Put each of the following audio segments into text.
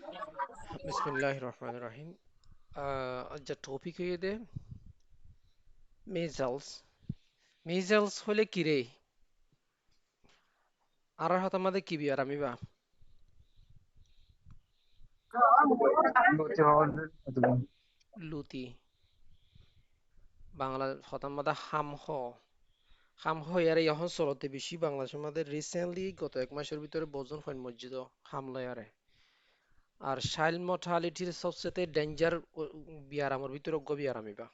Bismillahir Rahmanir Rahim. The topic হইতে measles. Measles হলে কি রে? আর হাতার মধ্যে কি বিয়ার আমি বা লুতি বাংলা হতার মধ্যে হাম হ ইয়ারে এখন চলতে বেশি বাংলাদেশের মধ্যে রিসেন্টলি গত এক মাসের ভিতরে বজন ফাইন মসজিদ হামলা ইয়ারে আর চাইল্ড মর্টালিটির সবচেয়ে ডেঞ্জার বিয়ার আমার ভিতরে অজ্ঞ বিয়ার আমি বা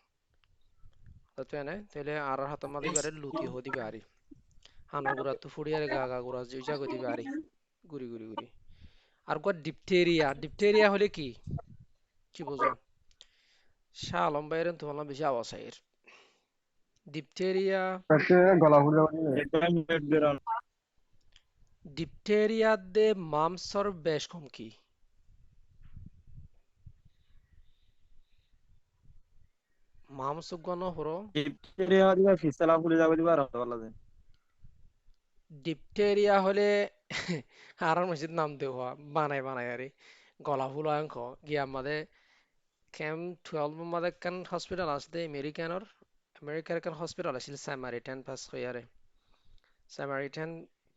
তাই না তাহলে আর হাতার মধ্যে এবারে লুতি হদি বাড়ি হানোর গুড়া তো ফুড়িয়ারে গা গা গুড়া জাগো দিবে আরে গুড়ি গুড়ি গুড়ি আর কোয়া ডিপথেরিয়া হলে কি কি বোঝো শাহ আলম ভাইয়ের তোমার বেশি আওয়াজ আয়ের ডিপথেরিয়া গলা ফুলে ডিপথেরিয়া দে মামসর বেশ কম কি মামস গণ হরো ডিপথেরিয়া দিবা ফিসালা ফুলে যাবে দিবা রাত বলা যায় ডিপথেরিয়া হলে আর মসজিদ নাম দেওয়া বানায় আরে গলা ফুল অঙ্ক গিয়ে আমাদের ক্যাম্প 12 আমাদের কান হসপিটাল আসতে আমেরিকার কান হসপিটাল আছিল স্যামারিটান পাস হয়ে আরে স্যামারিটান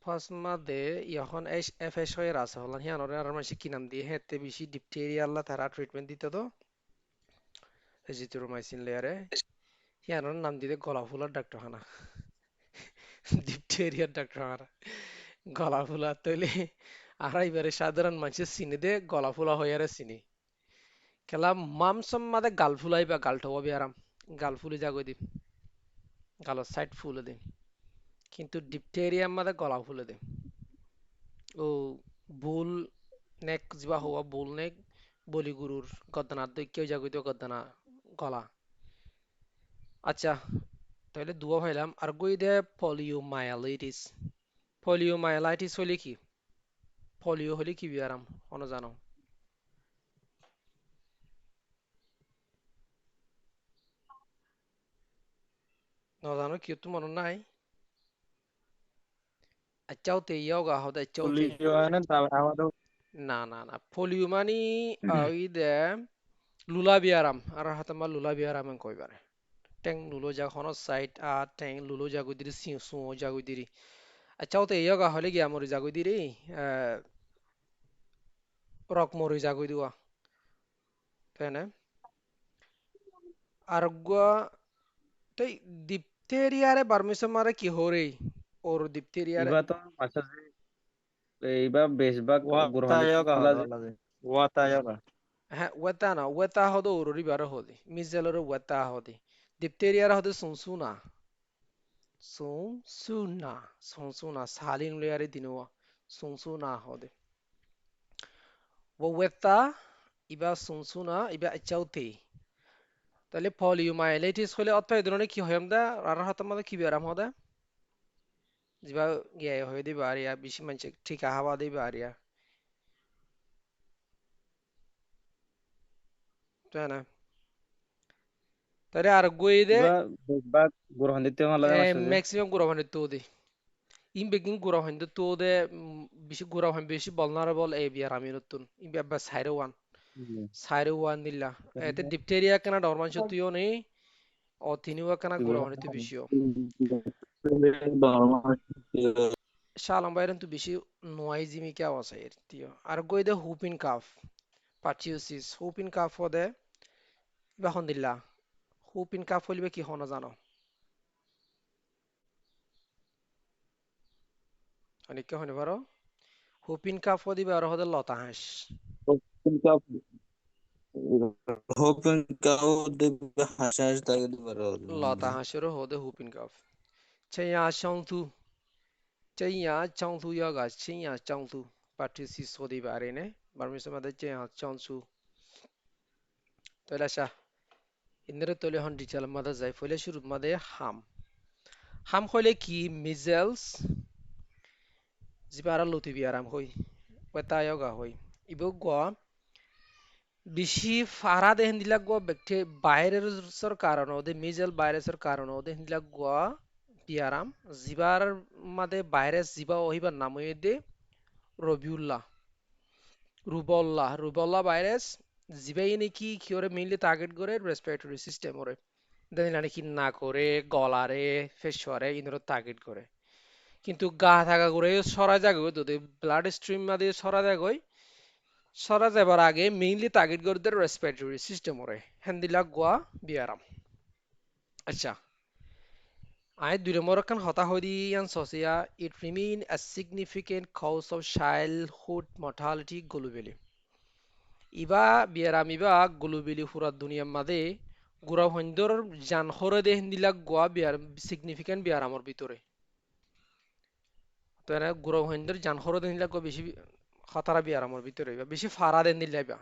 পাস মাদে এখন এফএস হয়ে আছে হলান হিয়ানোর আর মাসে কি নাম দিয়ে হেতে বেশি ডিপথেরিয়া আল্লাহ তারা ট্রিটমেন্ট দিতে তো এজিথ্রোমাইসিন লেয়ারে হিয়ানোর নাম দিতে গলা ফুলার ডাক্তারখানা ডিপথেরিয়ার ডাক্তারখানা গলা ফুলা তৈলে আর এবারে সাধারণ মানুষের চিনি দে গলা ফুলা হয়ে আরে চিনি খেলা মামসম মাদে গাল ফুলাই বা গাল ঠবাবি আরাম গাল ফুলি জাগো দি গালত সাইড ফুলে দে কিন্তু ডিপথেরিয়া মাদে গলা ফুলে দে ও বুল নেক যিবা হওয়া বুল নেক বলি গুরুর গদ্দানা দৈক্য জাগিত গদ্দানা গলা আচ্ছা তাহলে দুয়া ভাইলাম আর গই দে পলিওমায়ালাইটিস হলে কি পলিও হলে কি বিয়ারাম অন জানো নজানো কি তো মনে নাই আচ্চাও তে ইয়াও গা হদে আচ্চাও তে ফুলিও হয় না তারপরে আমাদের না পলিও মানি ওই দে লুলা বিয়ারাম আর হাতামা লুলা বিয়ারাম কইবারে টেং লুলো যা হন সাইট আ টেং লুলো জাগুদিরি সু জাগুদিরি আচ্চাও তে ইয়াও গা হলে গিয়া মরি জাগুদিরি রক মরি জাগুই দিওয়া তাই না আর গুয়া তাই ডিপথেরিয়ারে বারমিসম মারে কি হরে ওর ডিপথেরিয়ারে ইবা তো আচ্ছা এইবা বেশভাগ গ্রহণ ওয়াতায়োগা বলা হতে যায় বলা যায় ওয়াতায়োগা হ্যাঁ ওয়েতা না ওয়েতা হদো ওররি বারো হদে মিজেলর ওয়েতা হদে ডিপথেরিয়ার হদে সুনসুনা সুনসুনা সালিন লেয়ারে দিনুয়া সুনসুনা হদে ও ওয়েতা ইবা সুনসুনা ইবা আচাউতে তাহলে পলিওমাইলাইটিস হলে অত এই ধরনের কি হয় আমরা আর হাতে মধ্যে কি বেরাম হদে যিবা গিয়ে হয়ে দিবা আরিয়া বেশি মানুষ ঠিক আহাবা দিবা আরিয়া তাই না তাহলে আর গই দে ইবা বেশভাগ গ্রহণ দিতে মালা যায় মাসে যে ম্যাক্সিমাম গুড়া মানে তো দে ইন বেগিন গুড়া হইন তো দে বেশি গুড়া হইন বেশি vulnerable এ বিয়ার আমি নতুন ইন বেবা সাইরে ওয়ান দিলা এতে ডিপথেরিয়া কেনা ডরমান সত্যিও নেই ও তিনিও কেনা গুড়া হইন তো বেশিও শালাম বাইরেন তো বেশি নয়েজি মি কে আওয়াজ আই তিও আর গই দে হুপিন কাফ পার্চিওসিস হুপিন কাফ দে বাহন দিলা হুপিন কাফ হইবে কি হন জানো অনেক হনে পারো হুপিন কাফ দিবে আর হদে লতা হাঁস Hoping kau de hasas tadi di baru লতা হাঁসেরও হদে হুপিন কাফ 这样相图要个这样相图把这些说的白人呢，把为什么的这样相处？对了噻，ইন্দ্র তলে হন ডিটেল মাদা যাই ফলে শুরু মাদে হাম হইলে কি মিজেলস জিবা আর লতি বিয়ারাম হই ওটা ইয়োগা হই ইবো গো বেশি ফারা দেহেন দিলা গো ব্যক্তি ভাইরাসের কারণে ওদের মিজেল ভাইরাসের কারণে ওদের দিলা গো বিয়ারাম জিবার মাদে ভাইরাস জিবা ওহিবার নাম হই দে রবিউল্লাহ রুবেলা ভাইরাস জিবাই নাকি কি ওরে মেইনলি টার্গেট করে রেসপিরেটরি সিস্টেম ওরে দেন নাকি না করে গলারে ফেসওয়ারে ইনরে টার্গেট করে কিন্তু গা থাকা করে সরা জাগো যদি ব্লাড স্ট্রিম মাঝে সরা যাবার আগে মেইনলি টার্গেট করে দেয় রেসপিরেটরি সিস্টেম ওরে হ্যান্দিলা গোয়া বিয়ারাম আচ্ছা I do the Moroccan Hotahodi and Sosia, it remain a significant cause of childhood mortality globally. Iba বিয়ারাম Iba globally পুরা দুনিয়ার মাঝে গুড়া হইন্দর জান হরে দে হিন্দিলা গোয়া বিয়ার সিগনিফিকেন্ট বিয়ারামর ভিতরে তো এরা গুড়া হইন্দর জান হরে দে হিন্দিলা গোয়া বেশি খতরা বিয়ারামর ভিতরে বা বেশি ফারা দে হিন্দিলা বা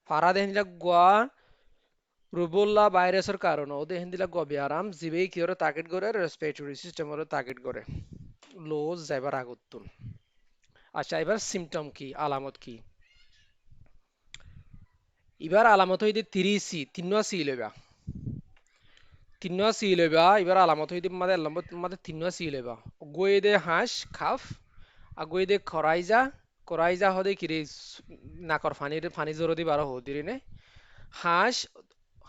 ফারা দে হিন্দিলা গোয়া রুবেলা ভাইরাসের কারণে ওদের হিন্দিলা গোয়া বিয়ারাম জিবে কি ওরা টার্গেট করে রেসপিরেটরি সিস্টেম ওরা টার্গেট করে লো যাইবার আগুত্তুন আচ্ছা এবার সিমটম কি আলামত কি এবার আলামত হইতে 30 তিন্নসি লইবা তিন্নসি লইবা এবার আলামত হইতে মাদে তিন্নসি লইবা গোয়েদে হাঁস খাফ আগোয়েদে খরাইজা করাইজা হদে কিরে নাকর ফানি জোর দি বারো হদিরে নে হাঁস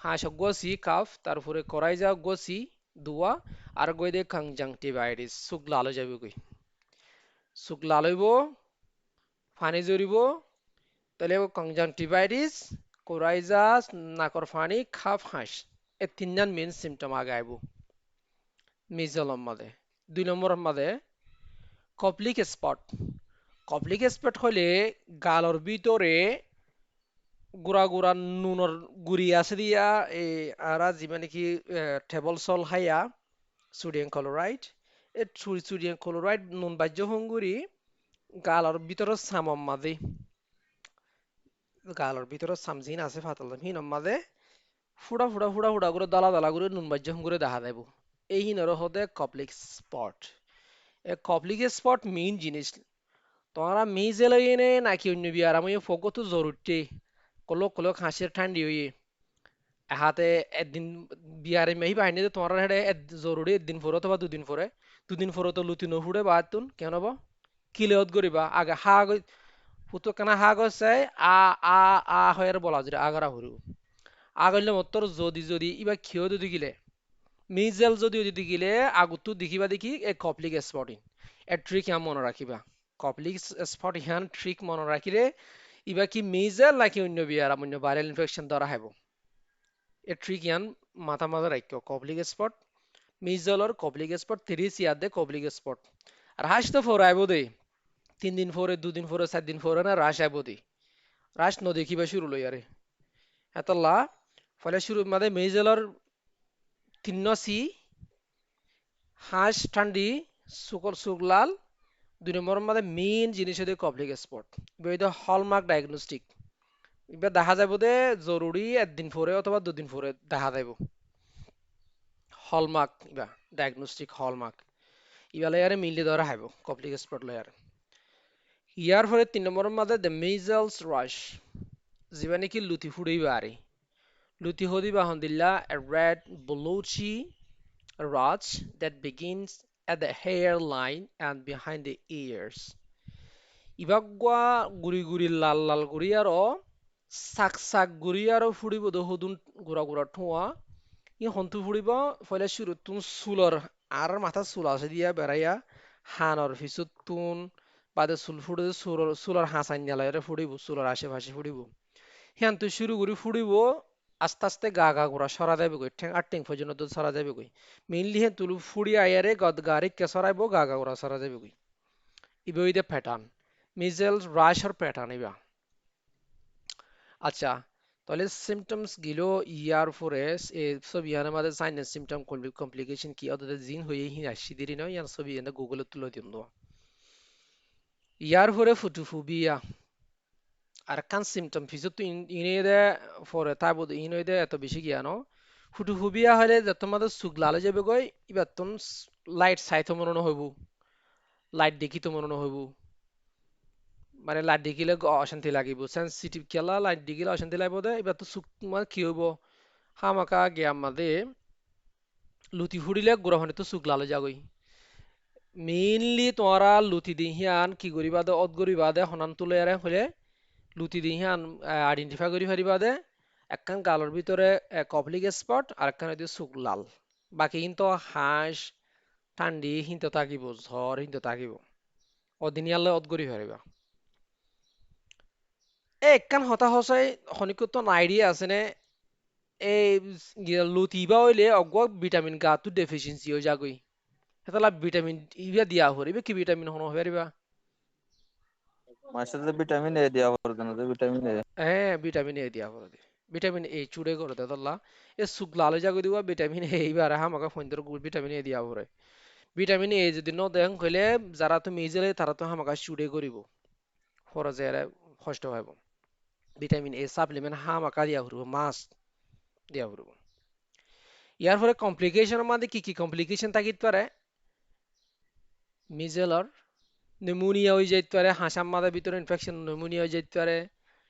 হাঁস গসি কাফ তারপরে করাইজা গসি দুয়া আর গোয়েদে কনজাংটিভাইটিস সুক লালো যাবে কই সুক লালইব ফানি জরিব তাহলে কনজাংটিভাইটিস কোরাইজা নাকর ফানি খাফ হাঁস এ তিনজন মেন সিমটম আগে আইব মিজলম মাদে 2 নম্বর মাদে কপ্লিক স্পট হলে গালর ভিতরে গুড়া গুড়া নুনর গুড়ি আছে দিয়া এই আরা যিমান কি টেবল সল হাইয়া সোডিয়াম ক্লোরাইড এ সোডিয়াম ক্লোরাইড নুন বাজ্য হঙ্গুরি গালর ভিতরে সামম মাদে গালর ভিতরে সামজিন আছে ফাতল হিনম মাদে ফুড়া করে দালা দালা করে নুন বাজ্য হঙ্গুরে দেখা দেব এই হিনর হতে কপ্লিক স্পট এ কপ্লিক স্পট মেইন জিনিস তোমরা মিজেল এনে নাকি অন্য বিয়ার আমি ফোকো তো জরুরি কলো খাসির ঠান্ডি হইয়ে হাতে একদিন বিয়ারে মেহি বাহিনী তোমার হেডে জরুরি একদিন পরে অথবা দুদিন পরে তো লুতি নহুড়ে বাতুন কেন বা কিলেত করিবা আগে ফুটো কেনা হা গছে আ আ হয়ে বলা যদি আগারা হরু আগলে মত্তর যদি ইবা ক্ষিয় যদি গিলে মিজেল যদি গিলে আগুতো দেখিবা দেখি এ কপ্লিক স্পটিং এ ট্রিক ইয়া মনে রাখিবা কপ্লিক স্পট ইহান ট্রিক মনে রাখিলে ইবা কি মিজেল নাকি অন্য বিয়ার অন্য ভাইরাল ইনফেকশন দ্বারা হব এ ট্রিক ইয়ান মাথা রাখিও কপ্লিক স্পট মিজেলর কপ্লিক স্পট 30 ইয়াদ দে কপ্লিক স্পট আর হাস তো ফোর আইব দে 3 দিন পরে 2 দিন পরে 4 দিন পরে না রাশ আইব দে রাশ ন দেখিবা শুরু লই আরে এতলা ফলে শুরু মাদে মিজেলর 3 হাঁস ঠান্ডি সুকলাল 2 নম্বর মাদে মেইন জিনিস হতে কপ্লিক স্পট বইতে হলমার্ক ডায়াগনস্টিক এবার দেখা যাবে দে জরুরি একদিন পরে অথবা 2 দিন পরে দেখা যাবে হলমার্ক ইবা ডায়াগনস্টিক হলমার্ক ইবা লেয়ারে মিলে ধরা হাইব কপ্লিক স্পট লেয়ার ইয়ার পরে 3 নম্বর মাদে দ্য মিজেলস রাশ যিবা নাকি লুতি ফুড়ইবা আরে লুতি হদিবা হন্দিল্লা a red blotchy rash that begins at the hairline and behind the ears ইবাগুয়া গুড়ি লাল গুড়ি আর সাক গুড়ি আর ফুড়িব দহদুন গুড়া ঠোয়া ই হন্তু ফুড়িব ফলে শুরু তুন চুলর আর মাথা চুল আছে দিয়া বেড়াইয়া হানর পিছত তুন বাদে চুল ফুড়ে চুলর হাঁচাই নালাইরে ফুড়িব চুলর আশেপাশে ফুড়িব হিয়ান তুই শুরু করি ফুড়িব আস্তে আস্তে গা গুড়া সরা যাবে কই ঠ্যাং আর ঠ্যাং পর্যন্ত তো সরা যাবে কই মেইনলি হে তুলু ফুড়ি আয়ারে গাড়ি কে সরাইব গা গুড়া সরা যাবে কই ইবে হইতে প্যাটার্ন মিজেলস রাশার প্যাটার্ন ইবা আচ্ছা তাহলে সিমটমস গিলো ইয়ার পরে সব ইয়ার মধ্যে সাইনাস সিমটম কমপ্লিকেশন কি অত জিন হয়ে হি আসি দিরি না ইয়ার সব ইয়ার গুগলে তুলে দিম দো ইয়ার পরে ফুটোফোবিয়া আর কান সিমটম ফিজত তো ইনেদে পরে তাবদ ইনেদে এত বেশি জ্ঞান ফুটোফোবিয়া হলে যত মাদের সুগ লালে যাবে গই ইবা তুন লাইট সাইতো মনে হইব লাইট দেখি তো মনে হইব মানে লাইট দেখিলে অশান্তি লাগিব সেনসিটিভ খেলা লাইট দেখিলে অশান্তি লাগিব দে এবার তো চুক মানে কি হইব হামাকা গেম মাদে লুতি ফুড়িলে গুড়াখনে তো চুক লালে যাগই মেইনলি তোমরা লুতি দিহিয়ান কি করিবা দে অত করিবা দে হনান তুলে আরে হলে লুটি দি হিয়ান আইডেন্টিফাই করি পারিবা দে একখান গালর ভিতরে কপ্লিক স্পট আর একখান হইতে চুক লাল বাকি কিন্তু হাঁস ঠান্ডি হিনতে থাকিব ঝড় হিনতে থাকিব অদিনিয়ালে অদ করি পারিবা একখান হতাশাই খনিকত আইডিয়া আছে নে এই লুটিবা হইলে অগক ভিটামিন গাটো ডেফিসিয়েন্সি হয়ে যাগই হেতলা ভিটামিন ইয়া দিয়া হরিবে কি ভিটামিন হন হরিবা মাছের ভিটামিন এ দেওয়া পড়তো ভিটামিন এ হ্যাঁ ভিটামিন এ দিয়া হরে ভিটামিন এ চুড়ে করে দেতলা এ সুক লাল যাগই দিবা ভিটামিন এ এইবার হামাকা ফইন্দর গুল ভিটামিন এ দিয়া হরে ভিটামিন এ যদি ন দেন কইলে যারা তুমি ইজেলে তারা তো হামাকা চুড়ে করিব ফরজের কষ্ট হইব ভিটামিন এ সাপ্লিমেন্ট হামাকা দিয়া হরব মাছ দিয়া হরব ইয়ার ফলে কমপ্লিকেশনের মধ্যে কি কমপ্লিকেশন থাকিত পারে মিজেলর নিউমোনিয়া হয়ে যেতে পারে হাসার মাথার ভিতরে ইনফেকশন নিউমোনিয়া হয়ে যেতে পারে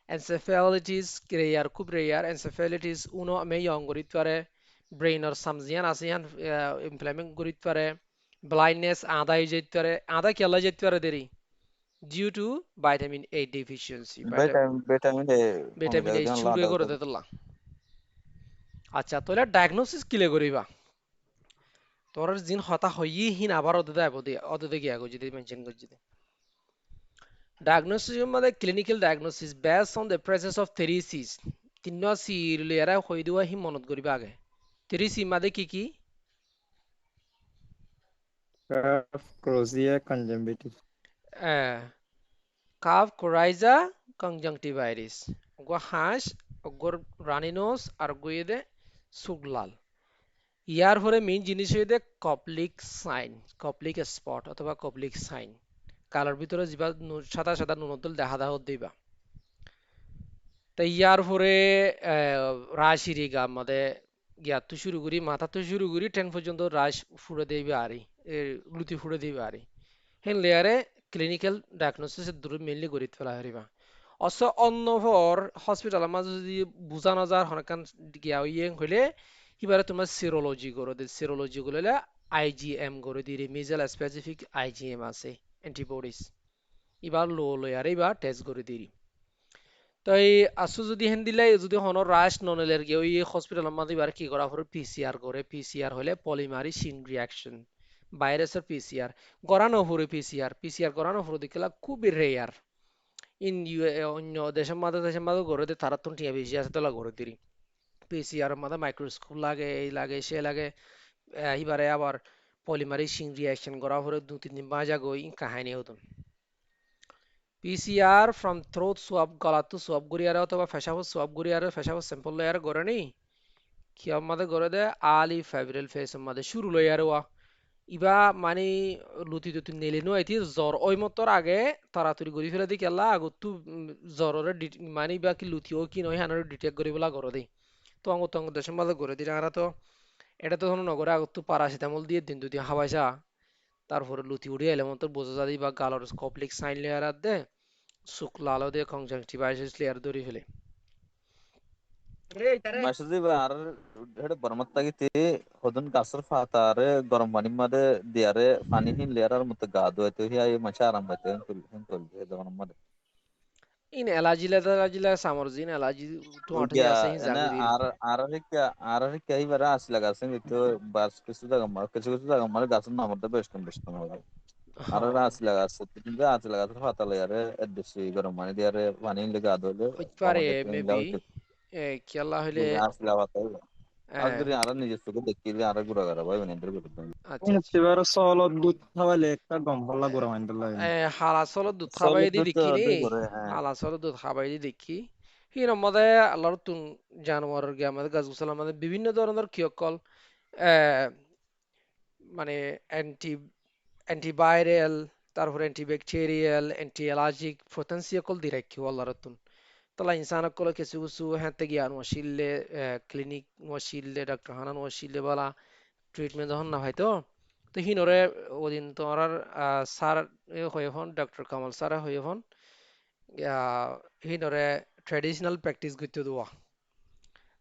এনসেফালিটিস রেয়ার খুব রেয়ার এনসেফালিটিস উনো মেয়ং করিতে পারে ব্রেইনর সামজিয়ান আসিয়ান ইমপ্লয়মেন্ট করিতে পারে ব্লাইন্ডনেস আদা হয়ে যেতে পারে আদা কেলা যেতে পারে দেরি due to vitamin A deficiency vitamin A কমে ভিটামিন যায় এ দেন চুরে লাদা করে দিতলা আচ্ছা তাহলে ডায়াগনোসিস কিলে করিবা তোর জিন হতা হইই হিন আবার অদে গিয়া গো যদি মেনশন করি যদি diagnosis মানে clinical diagnosis based on the presence of theresis তিনটা সি লেয়ারা হই দিওয়া হি মনত করিবা আগে থেরিসি মাদে কি Calf, Crozier, conjunctivitis. Cough coryza conjunctivitis গো হাঁস গর রানিনোস আর গইদে সুগলাল ইয়ার পরে মেইন জিনিস হইদে কপ্লিক সাইন কপ্লিক স্পট অথবা কপ্লিক সাইন কালার ভিতরে যিবা সাদা সাদা নুনদল দেখা দাও দিবা তাই ইয়ার পরে রাশিরি গা মাদে গিয়াতো শুরু করি মাথা তো শুরু করি টেন পর্যন্ত রাশ ফুড়ে দেবে আরি লুতি ফুড়ে দেবে আরি হেন লেয়ারে ক্লিনিক্যাল ডায়াগনোসিস দূর মেইনলি করি ফেলা হারিবা অস অন্য ভর হসপিটাল মাঝে যদি বুঝা না যার হনকান গিয়া ইয়ে হইলে এবারে তোমার সিরোলজি করে দে সিরোলজি গুলো আইজিএম করে দিই মিজেল স্পেসিফিক আইজিএম আছে অ্যান্টিবডিজ এবার লো লেয়ারে এবার টেস্ট করে দিই তাই আসু যদি হেন দিলে যদি হনর রাশ ননেলের গিয়ে ওই হসপিটালের মধ্যে এবার কি করা হলো পিসিআর করে পিসিআর হলে পলিমারি সিন রিয়াকশন ভাইরাসের পিসিআর গড়ানো হরে পিসিআর গড়ানো হরে দেখলা খুবই রেয়ার অন্য দেশের মাঝে গড়ে দিয়ে তারা তো টিয়া বেশি আছে তোলা গড়ে দিই পিসিআর মধ্যে মাইক্রোস্কোপ লাগে এই লাগে সে লাগে এবারে আবার পলিমারি সিন রিয়াকশন করা হরে 2-3 দিন বাজা গই কাহিনী হতো PCR from throat swab গলাতো সোয়াব গড়িয়ারে অথবা ফেসাফ সোয়াব গড়িয়ারে ফেসাফ স্যাম্পল লয়ারে গড়ে নি কি আমাদের গড়ে দে আলি ফেব্রিল ফেস আমাদের শুরু লয়ারে ওয়া ইবা মানে লুতি টুতি নেলে নো আইতি জ্বর ওই মতর আগে তাড়াতাড়ি গড়ি ফেলে দি কেলা আগতো জ্বরের মানে ইবা কি লুতি ও কি নয় হানার ডিটেক্ট করিবলা গড়ে দেই তো অঙ্গ দেশের মাঝে গড়ে দিই আর তো এটা তো ধরুন নগরে আগতো প্যারাসিটামল দিয়ে দিন দুদিন হাওয়াইছা তারপরে লুতি উড়িয়ে এলে মতো বোঝা যায় বা গালর কপ্লিক সাইন লেয়ার দে শুক্লা আলো দিয়ে কনজাংটিভাইটিস লেয়ার ধরে ফেলে মাছের আর হেড বর্মাত্তাগিতে হদন গাছের ফাতারে গরম পানির মধ্যে দিয়ারে পানি হিন লেয়ার মতো গা ধুয়াইতে হিয়া এই মাছে আরাম পাইতে হেন করবে গরম মধ্যে ইন এলাজিলা সামরজিন এলাজি তো আঠে গিয়া আছে হিন এনে জাগি দিরি আর এইবারে আসলে গাছে কিন্তু বাস কিছু জায়গা মার গাছের নামতে বেশ কম হবে আর আসলে গাছে কিন্তু আসলে গাছের ফাতা লেয়ারে বেশি গরম পানি দিয়ারে পানি হিনলে গা ধুলে পারে আমাদের মেবি খেলা হইলে আসলে ফাতা আর আহ, যদি আর নিজের চোখে দেখি আর ঘুরা ঘুরা ভাই মানে এদের করতে আচ্ছা আচ্ছা এবার সল দুধ খাওয়ালে একটা গম্বলা গুঁড়া মাইন্ড লাগে হালাসল দুধ খাবাই সলিড দি দুধ দেখি নি দিয়ে করে হ্যাঁ হালাসল দুধ খাবাই দি দেখি হিন মধ্যে আল্লাহর তুন জানোয়ারের গে আমাদের গাছ গুছাল আমাদের বিভিন্ন ধরনের কিয়কল আহ, মানে অ্যান্টি অ্যান্টিভাইরাল তারপরে অ্যান্টিব্যাকটেরিয়াল অ্যান্টি অ্যালার্জিক পটেন্সিয়াকল দি রাখি আল্লাহর তুন তালা ইনসানক কলে কিছু কিছু হ্যাঁ গিয়ান ওয়াশিল্লে ক্লিনিক ওয়াশিল্লে ডাক্তার হানান ওয়াশিল্লে বলা ট্রিটমেন্ট যখন না হয় তো তো হিনরে ওদিন তোমার স্যার হয়ে হন ডক্টর কামাল স্যার হয়ে হন হিনরে ট্রেডিশনাল প্র্যাকটিস করতে দেওয়া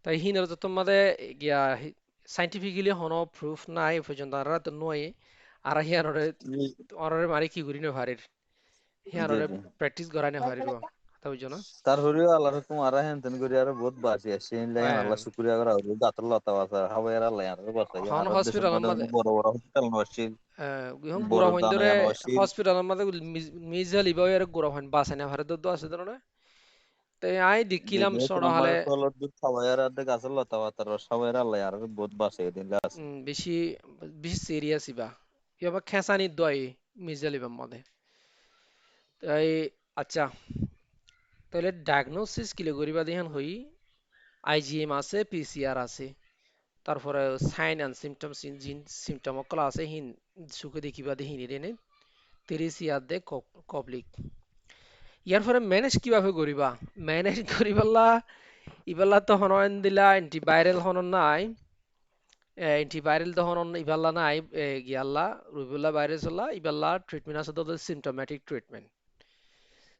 তাই হিনরে তো তোমাদের গিয়া সাইন্টিফিক্যালি হনো প্রুফ নাই এ পর্যন্ত আর তো নয় আর হিয়ানরে অনরে মারি কি করি না ভারের জি হিয়ানরে জি প্র্যাকটিস করাই না ভারিব কথা বুঝছো না? তারপরে আল্লাহ তোমার হেন তেন করে আর বহুত বাঁচি আসছে লাগে আহ, আল্লাহ শুক্রিয়া করা হলো গাতর লতা বাসা হাওয়াই আর আল্লাহ আর বাঁচাই হন আর দেশের হসপিটাল মধ্যে আমাদের বড় বড় হসপিটাল নছিল এখন বড় গুড়া হইন ধরে দানায় নছিল হসপিটাল আমাদের মিজাল ইবাও এর গুড়া হইন বাসায় না ভারে তো আছে ধরনে। তো আই দেখিলাম দিলে সড় তোমার হালে মাঝে তলত দুধ খাওয়াই আর গাছের লতা পাতার সবাই আল্লাহ আর বহুত বাঁচাই দিন গাছ বেশি বেশি সিরিয়াস ইবা ইবা খেসানি দয় মিজাল ইবার মধ্যে। তাই আচ্ছা, তাহলে ডায়াগনোসিস কিলে করিবা দিহান হই আইজিএম আছে পিসিআর আছে, তারপরে সাইন অ্যান্ড সিমটমস জিন সিমটম অকল আছে হিন সুখে দেখিবা দি হিনি রেনে 30 ইয়ার দে কবলিক। ইয়ার পরে ম্যানেজ কিভাবে করিবা? ম্যানেজ করিবাল্লা ইবাল্লা তো হনন দিলা অ্যান্টিভাইরাল হনন নাই, অ্যান্টিভাইরাল তো হনন ইবাল্লা নাই, গিয়াল্লা রুবেলা ভাইরাস হল্লা ইবাল্লা ট্রিটমেন্ট আছে তো সিমটোম্যাটিক ট্রিটমেন্ট।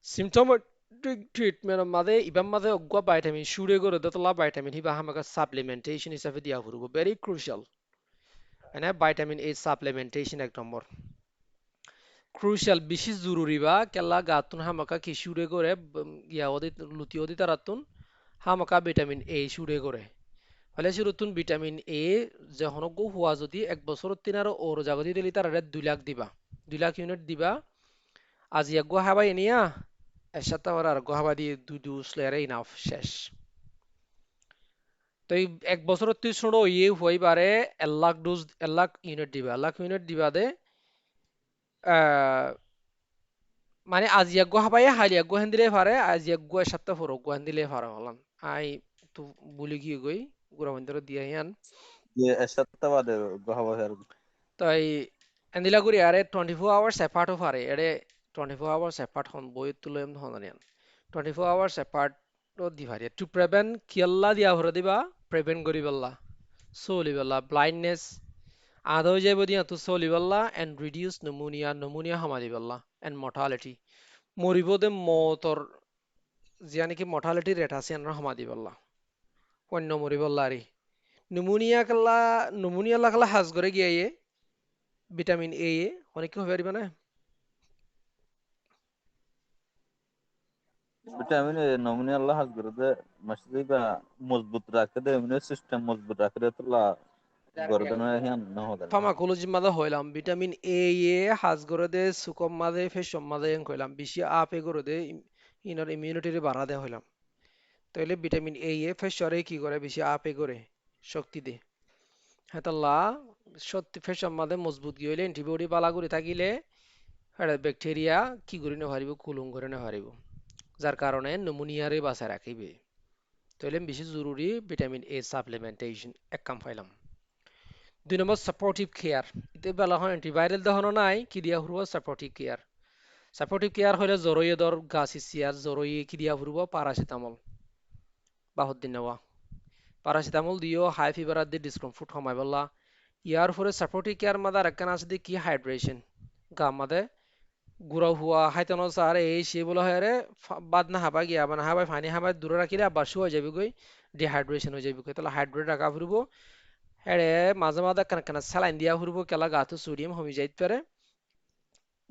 সিমটোম্যাটিক ট্রিটমেন্ট মাঝে ইবাম মাঝে অজ্ঞা ভাইটামিন সুরে করে দতলা ভাইটামিন হিবা হামাকা সাপ্লিমেন্টেশন হিসাবে দিয়া ফুরবো ভেরি ক্রুশাল। এনে ভাইটামিন এ সাপ্লিমেন্টেশন এক নম্বর ক্রুশাল বেশি জরুরি বা কেলা গাতুন হামাকা কি সুরে করে ইয়া ওদি লুতি ওদি তারাতুন হামাকা ভিটামিন এ সুরে করে ফলে শুরুতুন ভিটামিন এ যখন গো হুয়া যদি 1 বছর 3 ওর জাগতি দিলি তার 2 লাখ দিবা, 2 লাখ ইউনিট দিবা। আজি এক গো হাবাই নিয়া এর সাথে আর গো হাবা দিয়ে 2 ডোজ লেয়ারে ইনাফ শেষ। তো এই 1 বছর 30 ইয়ে হই বারে 1 লাখ ডোজ 1 লাখ ইউনিট দিবা, 1 লাখ ইউনিট দিবা দে আহ, মানে আজি এক গো হাবাই হালি এক গো হেন দিলে পারে আজি এক গো সপ্তাহ পর গো হেন দিলে পারে হলাম। আই তো বলি কি গই গুড়া বন্ধুরা দিয়ে ইয়ান। যে এক সপ্তাহ বাদে হাওয়া আর তাই এন্দিলা করি আরে 24 আওয়ার্স এপার্টও পারে এরে 24 আওয়ার্স এপার্ট হন বই তুলে এম হন জানিয়ান 24 আওয়ার্স এপার্ট দি পারে টু প্রিভেন্ট কিয়াল্লা দিয়া হরে দিবা প্রিভেন্ট করি বললা সলি বললা ব্লাইন্ডনেস আদৌ যাইব দিয়া তো সলি বললা এন্ড রিডিউস নিউমোনিয়া নিউমোনিয়া হামাদি বললা এন্ড মর্টালিটি মরিব দে মতর জিয়া নাকি মর্টালিটি রেট আছে এন্ড হামাদি বললা অন্য মরি বললা আরে নিউমোনিয়া লাগালা হাজ করে গিয়ে ভিটামিন এ অনেক কি হবে পারিবা না। ভিটামিন নমুনি আল্লাহ হাজ করে দে মাসে বা মজবুত রাখে দে ইমিউন সিস্টেম মজবুত রাখে দে তোলা গর্দন হিয়ান ন হদে না ফার্মাকোলজি মাঝে হইলাম ভিটামিন এ হাজ করে দে সুকম মাঝে ফেসম মাঝে হইলাম বেশি আপে করে দে ইনার ইমিউনিটি বাড়া দে হইলাম। তাইলে ভিটামিন এ ফেসরে কি করে বেশি আপে করে শক্তি দে হেতাল্লা সত্যি ফেসম মাঝে মজবুত গিয়ে হইলে অ্যান্টিবডি বালা করে থাকিলে এটা ব্যাকটেরিয়া কি করে না হারিব কুলুম করে না হারিব, যার কারণে নিউমোনিয়ারে বাঁচায় রাখিবে। তাইলে বেশি জরুরি ভিটামিন এ সাপ্লিমেন্টেশন এক কাম পাইলাম। 2 নম্বর সাপোর্টিভ কেয়ার, এতে বেলা হয় অ্যান্টিভাইরাল দেখানো নাই কি দিয়া ফুরব সাপোর্টিভ কেয়ার। সাপোর্টিভ কেয়ার হলে জরুরি দর গাছ সিয়ার জরুরি কি দিয়া ফুরব প্যারাসিটামল বাহুদ্দিন নেওয়া প্যারাসিটামল দিও হাই ফিভার দি ডিসকমফোর্ট কমাই বললা। ইয়ার পরে সাপোর্টিভ কেয়ার মাদা রাখান আছে কি হাইড্রেশন গা মাদে গুড়া হুয়া হাইতানো সার এই সে বলা হয় রে বাদ না হাবা গিয়া মানে হাবাই পানি হাবাই দূরে রাখিলে আবার শুয়ে যাবে গই ডিহাইড্রেশন হয়ে যাবে তাহলে হাইড্রেট রাখা ফুরব। হ্যাঁ মাঝে মাঝে কেন কেন স্যালাইন দিয়া ফুরব কেলা গাতো সোডিয়াম কমে যাইতে পারে।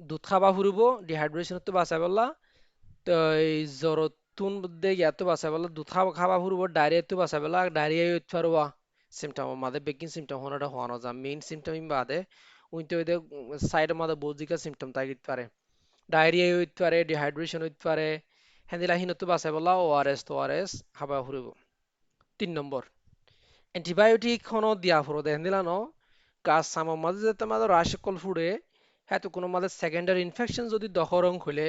দুধ খাবা ফুরব ডিহাইড্রেশন তো বাঁচা বললা। তো এই জ্বরতুন দে ইয়াতো বাঁচা বললা দুধ খাবা খাবা ফুরব ডায়রিয়া তো বাঁচা বললা ডায়রিয়া হইতে পারবা সিমটম মাঝে বেকিং সিমটম হওয়াটা হওয়ানো যা মেইন সিমটম বাদে উইনতে ওই সাইডের মাঝে বৌজিকা সিমটম তাই পারে ডায়রিয়া হইতে পারে ডিহাইড্রেশন হইতে পারে হ্যান্দিলা হিনতো বাঁচা বললা ওআরএস তো ওআরএস খাবা ফুরব। 3 নম্বর অ্যান্টিবায়োটিক হনো দিয়া ফুরো দেখেন দিলা ন গাছ সামার মাঝে যেতে মাঝে রাশকল ফুড়ে হ্যাঁ তো কোনো মাঝে সেকেন্ডারি ইনফেকশন যদি দহরং খুলে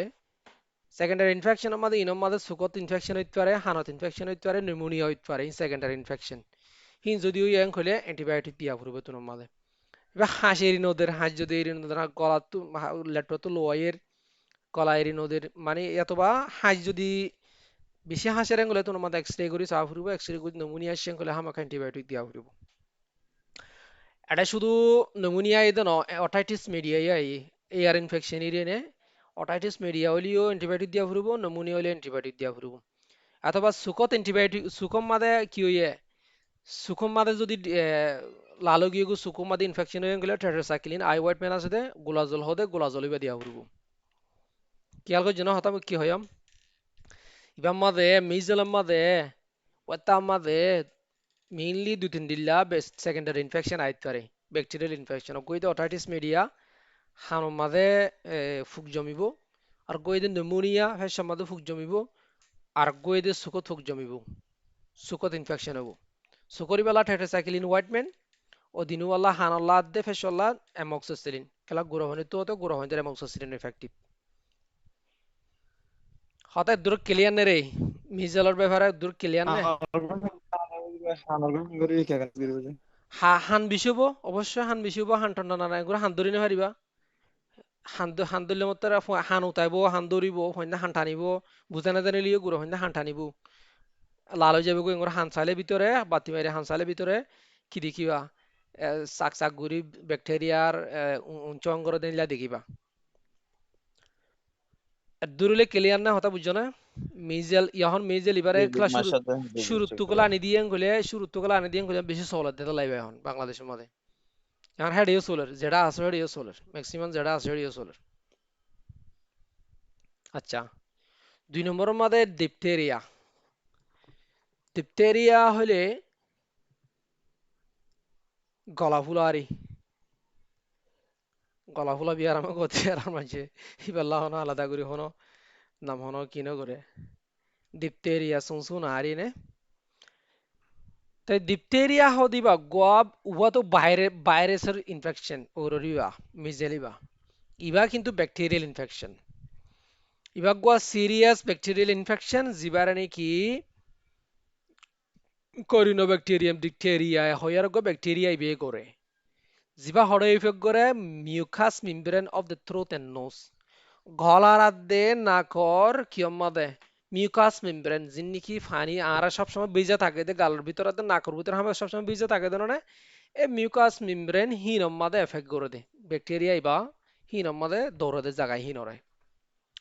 সেকেন্ডারি ইনফেকশনের মাঝে ইনম মাঝে সুকত ইনফেকশন হইতে পারে হানত ইনফেকশন হইতে পারে নিউমোনিয়া হইতে পারে সেকেন্ডারি ইনফেকশন হিন যদি ওই ইয়াং খুলে অ্যান্টিবায়োটিক দিয়া ফুরবে তোমার মাঝে। এবার হাঁস এরি নদের হাঁস যদি এরি নদের গলা তো লেট্র তো লোয়াইয়ের গলা এরি নদের মানে এতবা হাঁস যদি বেশি হাঁসের হলে তোমার মাঝে এক্সরে করি চা ফুরব এক্সরে করি নিউমোনিয়া আসছে হলে আমাকে অ্যান্টিবায়োটিক দিয়া ফুরব। এটা শুধু নিউমোনিয়া এই ন অটাইটিস মিডিয়া এয়ার ইনফেকশন এরিয়ে অটাইটিস মিডিয়া হলেও অ্যান্টিবায়োটিক দিয়া ফুরব নিউমোনিয়া হলে অ্যান্টিবায়োটিক দিয়া ফুরব। অথবা সুকত অ্যান্টিবায়োটিক সুকম মাদে কি হইয়ে সুকম মাদে যদি লালো গিয়ে সুকম মাদে ইনফেকশন হয়ে গেলে টেট্রাসাইক্লিন আই হোয়াইট ম্যান আছে গোলাজল হদে গোলাজল ইবা দিয়া ফুরব। খেয়াল করে জানো হতাম কি হইয়াম ইবা মাদে মিজেল মাদে ওটা মাদে মেইনলি দুই তিন দিল্লা সেকেন্ডারি ইনফেকশন আইতে পারে ব্যাকটেরিয়াল ইনফেকশন গইতে অটাইটিস মিডিয়া হানো মাদে ফুক জমিব আর গইতে নিউমোনিয়া ফেসর মাদে ফুক জমিব আর গইতে সুকত ফুক জমিব সুকত ইনফেকশন হবো সুকরি বেলা টেট্রাসাইক্লিন ওয়াইটমেন্ট ও দিনুওয়ালা হানাল্লা দে ফেসল্লা অ্যামক্সিসিলিন খেলা গুরহনি তো গুরহনি অ্যামক্সিসিলিন এফেক্টিভ হঠাৎ দূর ক্লিয়ার নে রে মিজেলর ব্যাপারে দূর ক্লিয়ার নে হান বিশুব অবশ্যই হান বিশুব হান ঠান্ডা না এগুলো হান ধরি পারিবা হান ধরলে মতো হান উঠাইব হান ধরিব হইনা হান টানিব বুঝা না জানিলিও গুড়ো হইনা হান টানিব লাল হয়ে যাবে এগুলো হান চাইলে ভিতরে বাতি মারি হান চাইলে ভিতরে কি দেখিবা চাক চাক ঘুরি ব্যাকটেরিয়ার উঞ্চ অঙ্গর দিলা দেখিবা দূরলে ক্লিয়ার না হতা বুঝছো না মিজেল ইহন মিজেল এবারে খেলা মার সাথে শুরু তুকলা আনি দিয়ে গলে শুরু তুকলা আনি দিয়ে গলে বেশি সহলত দিতে লাইবে এখন বাংলাদেশের মধ্যে এখন হেডিও সোলার যেটা আছে হেডিও সোলার ম্যাক্সিমাম যেটা আছে হেডিও সোলার আচ্ছা 2 নম্বরের মধ্যে ডিপথেরিয়া ডিপথেরিয়া হলে গলা ফুলারি গলা ফুলা বিয়ার আমার গতি আর মাঝে ইবেলা হনো আলাদা করে হনো নাম হনো কিনো করে ডিপথেরিয়া শুনছুন আরি নে তাই ডিপথেরিয়া হদিবা গোয়াব উবা তো ভাইরাসের ইনফেকশন ওরিবা মিজেলিবা ইবা কিন্তু ব্যাকটেরিয়াল ইনফেকশন ইবা গোয়া সিরিয়াস ব্যাকটেরিয়াল ইনফেকশন জিবারে নাকি করিনোব্যাকটেরিয়াম ডিপথেরিয়া হয়ার গো ব্যাকটেরিয়া ইবে করে জিবা হড় ইফেক্ট করে mucous membrane of the throat and nose গলার আদে নাকর কিয়ম্মাদে মিউকাস মেমব্রেন যিন নাকি ফানি আর সব সময় ভিজা থাকে দে গালের ভিতরে নাকর ভিতরে হামে সব সময় ভিজা থাকে দেন না এ মিউকাস মেমব্রেন হিনম্মাদে এফেক্ট করে দে ব্যাকটেরিয়া ইবা হিনম্মাদে দৌড়ে দে জায়গায় হিনরে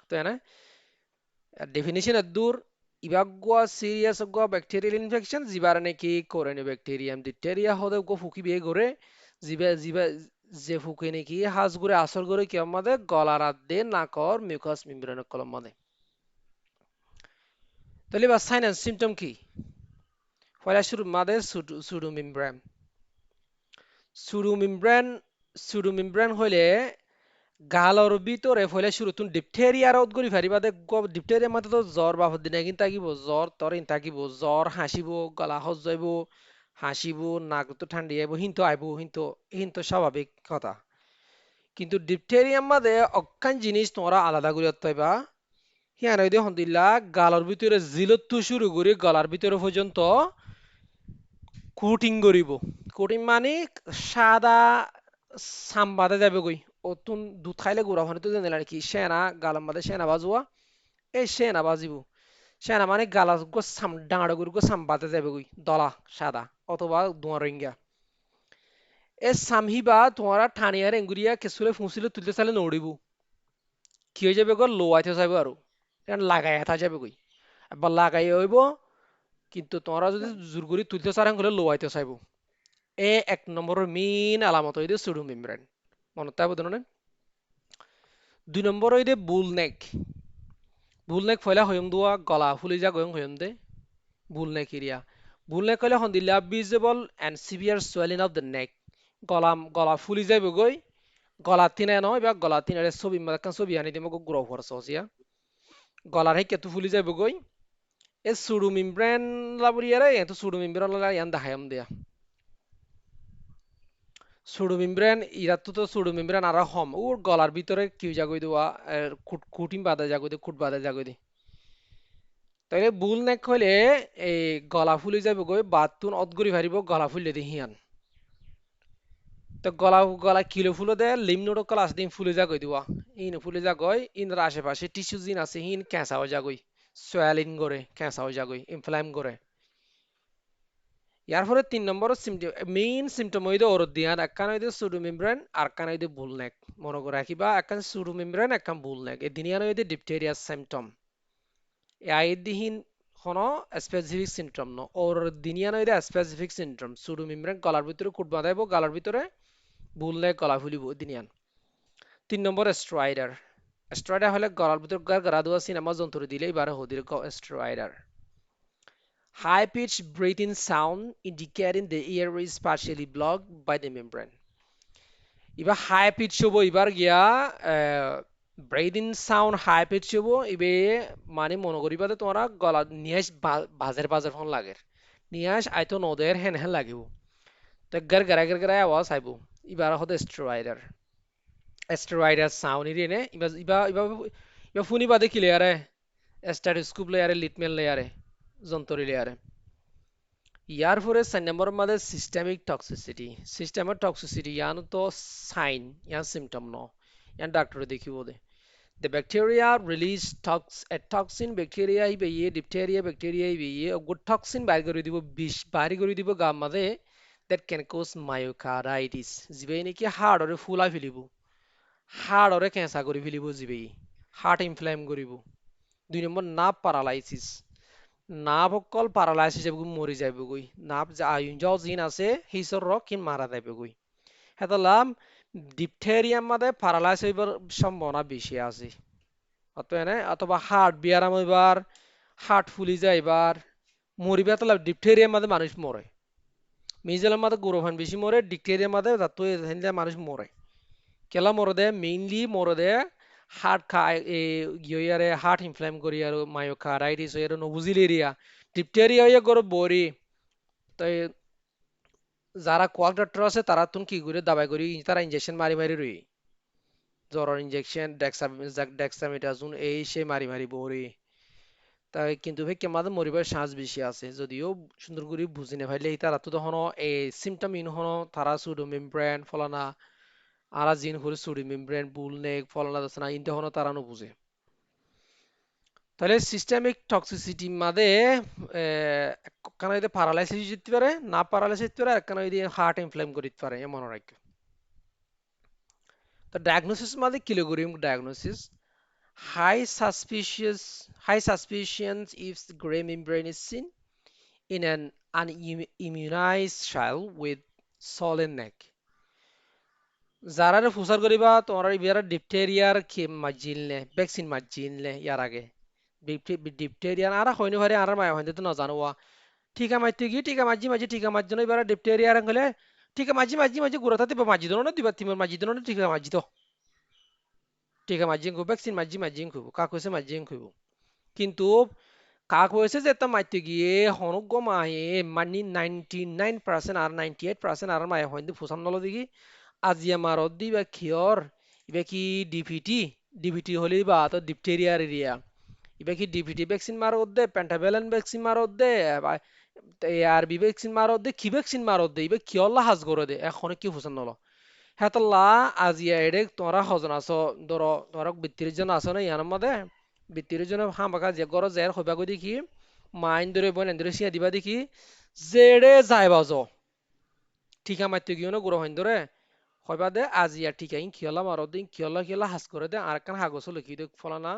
তো না ডেফিনিশন দূর ইবাগুয়া সিরিয়াস গুয়া ব্যাকটেরিয়াল ইনফেকশন জিবার নাকি কোরেনি ব্যাকটেরিয়াম ডিপথেরিয়া হদে গো ফুকি বিয়ে করে জিবা জিবা যে ফুকে নাকি হাজ করে আসর করে কি আমাদের গলার আদে নাকর মিউকাস মেমব্রেন কলম মাদে তাহলে বা সাইন এন্ড সিম্পটম কি পয়লা শুরু মাদে pseudo membrane pseudo membrane pseudo membrane হইলে গালর ভিতরে ফলে শুরু তুমি ডিপথেরিয়ার উদ্গরি ফারিবা দে ডিপথেরিয়া মাতে তো জ্বর বা দিনে কিন্তু থাকিব জ্বর তরিন থাকিব জ্বর হাসিব গলা হজ যাইব হাসিব নাক তো ঠান্ডি আইব হিন্তু আইব হিন্তু হিন্তু স্বাভাবিক কথা কিন্তু ডিপথেরিয়ার মাঝে অক্কান জিনিস তোমরা আলাদা করে পাইবা হিয়ান ওই হন্দিল্লা গালর ভিতরে জিলত শুরু করে গলার ভিতরে পর্যন্ত কোটিং করিব কোটিং মানে সাদা সাম্বাদে যাবে কই অতুন দুধ খাইলে গুড়া হনে তো জানিলা কি সেনা গালাম মাদে সেনা বাজুয়া এই সেনা বাজিব সেনা মানে গালা গো সাম ডাঙাড় গুড় গো সাম্বাদে যাবে কই দলা সাদা অথবা দুয়ার রিঙ্গা এ সামহিবা তোমারা ঠানিয়ার এঙ্গুরিয়া কেসুলে ফুসিলে তুলতে চাইলে নড়িব কি হয়ে যাবে গো লোয়াইতে যাবে আর লাগাই হেথা যাবে কই এবার লাগাই হইব কিন্তু তোমরা যদি জোর করে তুলতে চারেন হলে লোয়াইতে চাইব এ এক নম্বরের মেইন আলামত হইতে সুডো মেমব্রেন মনে তাই বোধ না 2 নম্বর হইতে বুল নেক ফয়লা হইম দুয়া গলা ফুলি যা গয়ং হইম দে বুল নেক এরিয়া বুল নেক হইলে হন্দিলা visible and severe swelling of the neck গলা ফুলি যাইব গই গলা তিনে নয় বা গলা তিনে ছবি মাকান ছবি আনি দিমক গ্রো ফরস হসিয়া গলার হে কেতু ফুলি যাইব গই এ সুডো মেমব্রেন লাবরিয়ারে এত সুডো মেমব্রেন লা ইয়ান দেখায়াম দিয়া সুডো মেমব্রেন ইরাতো তো সুডো মেমব্রেন আর হম ওর গলার ভিতরে কিউ জাগই দেওয়া কুটিম বাদা জাগই দে কুট বাদা জাগই দে তাইলে বুল নেক হইলে এই গলা ফুলি যাবে গই বাতুন অদগরি ফারিব গলা ফুললে দি হিয়ান তো গলা গলা কিলো ফুলো দে লিমনোড ক্লাস দিন ফুলে জাগই দিওয়া ইন ফুলে জাগই ইনর আশেপাশে টিস্যু জিন আছে হিন ক্যাঁচাও জাগই সোয়ালিন করে ক্যাঁচাও জাগই ইনফ্লাম করে ইয়ার পরে 3 নম্বর মেইন সিমটম হইতে ওর দিয়ান একখান হইতে সুডো মেমব্রেন আর কান হইতে বুল নেক মনে করে রাখিবা একখান সুডো মেমব্রেন একখান বুল নেক এই দিনিয়ান হইতে ডিপথেরিয়া সিমটম এ আইদিহীন হনো স্পেসিফিক সিমটম ন ওর দিনিয়ান হইতে স্পেসিফিক সিমটম সুডো মেমব্রেন গলার ভিতরে কুট বাঁধাইবো গলার ভিতরে বুল নেক গলা ফুলিব দিনিয়ান 3 নম্বর স্ট্রাইডার স্টেরয়েডার হলে গলার ভিতর গারগারা দেওয়া সিনেমা যন্ত্র দিলে এবারে হদির স্টেরয়েডার high pitched breathing sound indicating the ear is partially blocked by the membrane এবার হাই পিচ হবো এবার গিয়া ব্রেদিং সাউন্ড হাই পিচ হবো এবে মানে মনে করিবা যে তোমরা গলা নিয়াস বাজের বাজের ফোন লাগে নিয়াস আইতো নদের হেন হেন লাগিব তো গার গারা আওয়াজ আইবো এবার হতে স্টেরয়েডার সাউন্ড ইরে এবার এবার এবার এবার ফুনি বাদে কি লেয়ারে স্টেথোস্কোপ লেয়ারে লিটমেল লেয়ারে যন্ত্র লেয়ারে ইয়ার পরে 4 নম্বর মধ্যে সিস্টেমিক টক্সিসিটি ইয়ান তো সাইন ইয়ান সিমটম ন ইয়ান ডাক্তারে দেখিব দে the bacteria release a toxin bacteria hibe ye diphtheria bacteria hibe ye a good toxin বাইর করে দিব বিষ বাইর করে দিব গাম মাঝে that can cause myocarditis জিবে নাকি হাড়রে ফুলা ফেলিব হাড়রে ক্যান্সার করে ফেলিব জিবে হার্ট ইনফ্লেম করিব 2 নম্বর নার্ভ প্যারালাইসিস নাভ অকল প্যারালাইসিস যাব মরি যাইব গই নাভ যে আয়ুঞ্জাও জিন আছে হিসর র কিন মারা যাইব গই হেতালাম ডিপথেরিয়াম মাদে প্যারালাইস হইবার সম্ভাবনা বেশি আছে অতএনে অথবা হার্ট বিয়ারাম হইবার হার্ট ফুলি যাইবার মরিবা তালা ডিপথেরিয়াম মাদে মানুষ মরে মিজেলের মাদে গরুফান বেশি মরে ডিপথেরিয়াম মাদে যাতো হেনলে মানুষ মরে কেলা মরে দে মেইনলি মরে দে হার্ট খায় গিয়ারে হার্ট ইনফ্লেম করি আর মায়োকার্ডাইটিস হইয়ার নবুজিল এরিয়া ডিপথেরিয়া হইয়া গরু বরি তাই যারা কোয়াক ডক্টর আছে তারা তুন কি করে দাবাই করি তারা ইনজেকশন মারি মারি রই জ্বরের ইনজেকশন ডেক্সামিটাজোন এই সে মারি মারি বরি তাই কিন্তু ভাই কেমাদের মরিবার চান্স বেশি আছে যদিও সুন্দর করে বুঝি না ভাইলে তারা তো তখন এই সিমটম ইন হন তারা সুডো মেমব্রেন ফলানা আরা জিন হরে সুডো মেমব্রেন বুল নেক ফলানা দসনা ইনতে হন তারা নো বুঝে তাহলে সিস্টেমিক টক্সিসিটি মাদে কানা যদি প্যারালাইসিস যেতে পারে না প্যারালাইসিস যেতে পারে আর কানা যদি হার্ট ইনফ্লেম করতে পারে এমন রাখে তো ডায়াগনোসিস মাদে kilogram diagnosis high suspicions if the gray membrane is seen in an unimmunized child with swollen neck যারা ফুসার করিবা তোমার ইবিয়ার ডিপথেরিয়ার মাজিলনে ভ্যাকসিন মাজিলনে ইয়ার আগে ডিপথেরিয়ার আর হইনি ভারে আর মায়া হইতে তো না জানো টিকা মারতে গিয়ে টিকা মাঝি মাঝি টিকা মাঝি না এবার ডিপথেরিয়ার হলে টিকা মাঝি মাঝি মাঝি গুড়াতে দিবা মাঝি দোনো না দিবা তিমের মাঝি দোনো না টিকা মাঝি তো টিকা মাঝি খুব ভ্যাকসিন মাঝি মাঝি খুব কাক হয়েছে মাঝি খুব কিন্তু কাক হয়েছে যে তা মারতে গিয়ে হনক মায়ে মানে 99% আর 98% আর মায়া হইতে ফুসাম নলো দেখি আজিয়া মারত দি বা কিয়র ইবা কি ডিপিটি হলি বা তো ডিপথেরিয়ার এরিয়া ইবা কি ডিপিটি ভ্যাকসিন মারত দে পেন্টাভেলেন ভ্যাকসিন মারত দে এআরবি ভ্যাকসিন মারত দে কি ভ্যাকসিন মারত দে ইবা কিয়ল্লা হাজ করে দে এখন কি ফুসান নলো হেতল্লা আজিয়া এডে তোরা হজন আছো ধরো তোরা 32 জন আছো না ইয়ার মধ্যে 32 জন হামাকা যে গর জের হইবা গই দেখি মাইন ধরে বন এন্দ্রে সিয়া দিবা দেখি জেডে যাইবা জ ঠিকা মারতে গিয়ে না গুড়ো হইন ধরে হইবা দে আজিয়া ঠিকা ইন কিয়লা মারত দিন কিয়লা হাস করে দে আর কান হাগজ লিখি দে ফলানা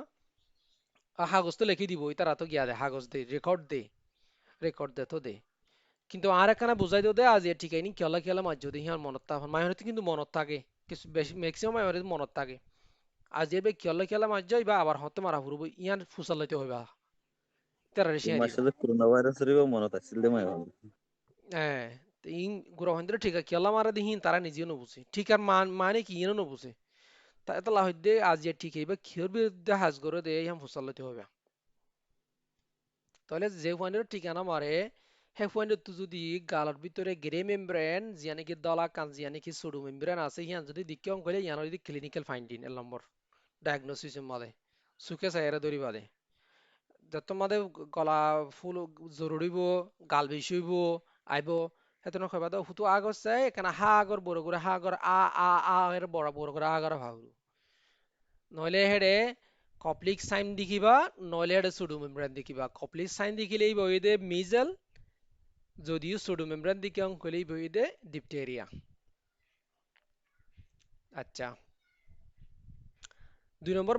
হাগজ তো লিখি দিব তারা তো গিয়া দে হাগজ দে রেকর্ড দে তো দে কিন্তু আর একখানা বুঝাই দিও দে আজ এ ঠিক আইনি কিয়লা মাঝ যদি হিয়ার মনত থাকে মায়ের কিন্তু মনত থাকে কিছু বেশি ম্যাক্সিমাম মায়ের মনত থাকে আজ এবে কিয়লা মাঝ যাই বা আবার হতে মারা ফুরবো ইয়ার ফুসাল লইতে হইবা তারা রেশিয়া তোমার দিব সাথে করোনা ভাইরাসেরও মনত আছিল দে মাই ভালো হ্যাঁ তো ইন গুড়া হইন্দরে ঠিক আছে কিয়লা মারা দিহিন তারা নিজেও নবুঝে ঠিক আর মানে কি ইয়েও নবুঝে তা এত লাহ দে আজ এ ঠিক হইবা কিয়র বিরুদ্ধে হাজ করে দে ইয়াম ফুসাল লইতে হইবা তাহলে যে পয়েন্টের ঠিকানা মারে সেই পয়েন্টত যদি গালার ভিতরে গ্রে মেমব্রেন জিয়া নাকি দলা কান জিয়া নাকি সুডো মেমব্রেন আছে হিয়ান যদি দিকে অঙ্ক হইলে ইয়ান যদি ক্লিনিক্যাল ফাইন্ডিং এর নম্বর ডায়াগনোসিস মাদে সুকে সাইরা ধরি বাদে যত মাদে গলা ফুল জরুরিব গাল বেশি হইব আইব হেতন কইবা দাও হুতু আগর চাই এখানে হা আগর বড় করে হা আগর আ এর বড় করে আগর ভাবু নইলে হেডে কপ্লিক সাইন দেখিবা নইলে হেডে সুডো মেমব্রেন দেখিবা কপ্লিক সাইন দেখিলেই বইদে মিজেল যদিও সুডো মেমব্রেন দিকে অঙ্ক হইলেই বইদে ডিপথেরিয়া আচ্ছা 2 নম্বর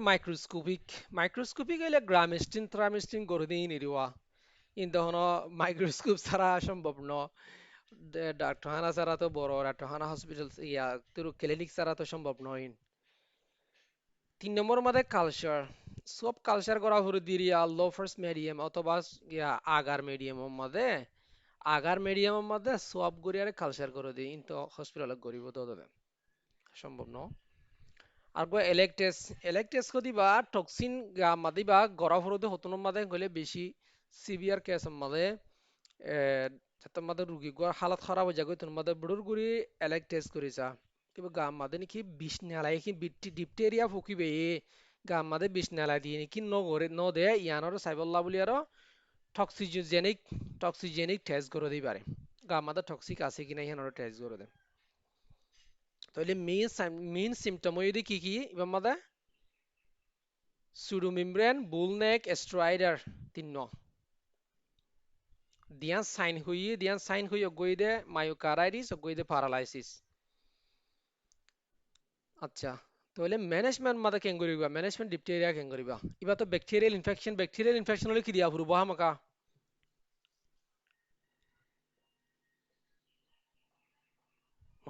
মাইক্রোস্কোপিক হইলে গ্রামেস্টিন ট্রামেস্টিন করে দিই নিরিওয়া কিন্তু হনো মাইক্রোস্কোপ ছাড়া সম্ভব ন ডাক্তারখানা ছাড়া তো বড় ডাক্তারখানা হসপিটাল ইয়া তোর ক্লিনিক ছাড়া তো সম্ভব নয় 3 নম্বর মধ্যে কালচার সব কালচার করা হলো দিরিয়া লো ফার্স্ট মিডিয়াম অথবা আগার মিডিয়ামের মধ্যে সব গড়িয়ারে কালচার করে দিই কিন্তু হসপিটালে গরিব তো দেবে সম্ভব ন আর গো এলেক্টেস কদিবা টক্সিন মাদিবা গড়া হরদে হতন মাদে গলে বেশি সিভিয়ার কেস মাদে তোমাদের রুগী গো হালত খারাপ হয়ে যাবে তোমাদের বুড়োর গুড়ি এলেক্টেস করেছা কিবা গা মাদে নাকি বিষ নালাই কি ডিপটেরিয়া ফুকিবে গা মাদে বিষ নালাই দিয়ে নাকি ন দে ইয়ানোর সাইবল্লা বলি আর টক্সিজেনিক টেস্ট করে দিই পারে গা মাদে টক্সিক আছে কিনা ইয়ানোর টেস্ট করে দেয় তাহলে মেইন সিমটম হইদি কি এবার মাদে সুডোমেমব্রেন বুলনেক স্ট্রাইডার তিন্ন দিয়ান সাইন হই গইদে মায়োকারাইটিস গইদে প্যারালাইসিস আচ্ছা তাহলে ম্যানেজমেন্ট মাদে কেন করিবা ম্যানেজমেন্ট ডিপটেরিয়া কেন করিবা ইবা তো ব্যাকটেরিয়াল ইনফেকশন হলে কি দিয়া ফুরবো হামাকা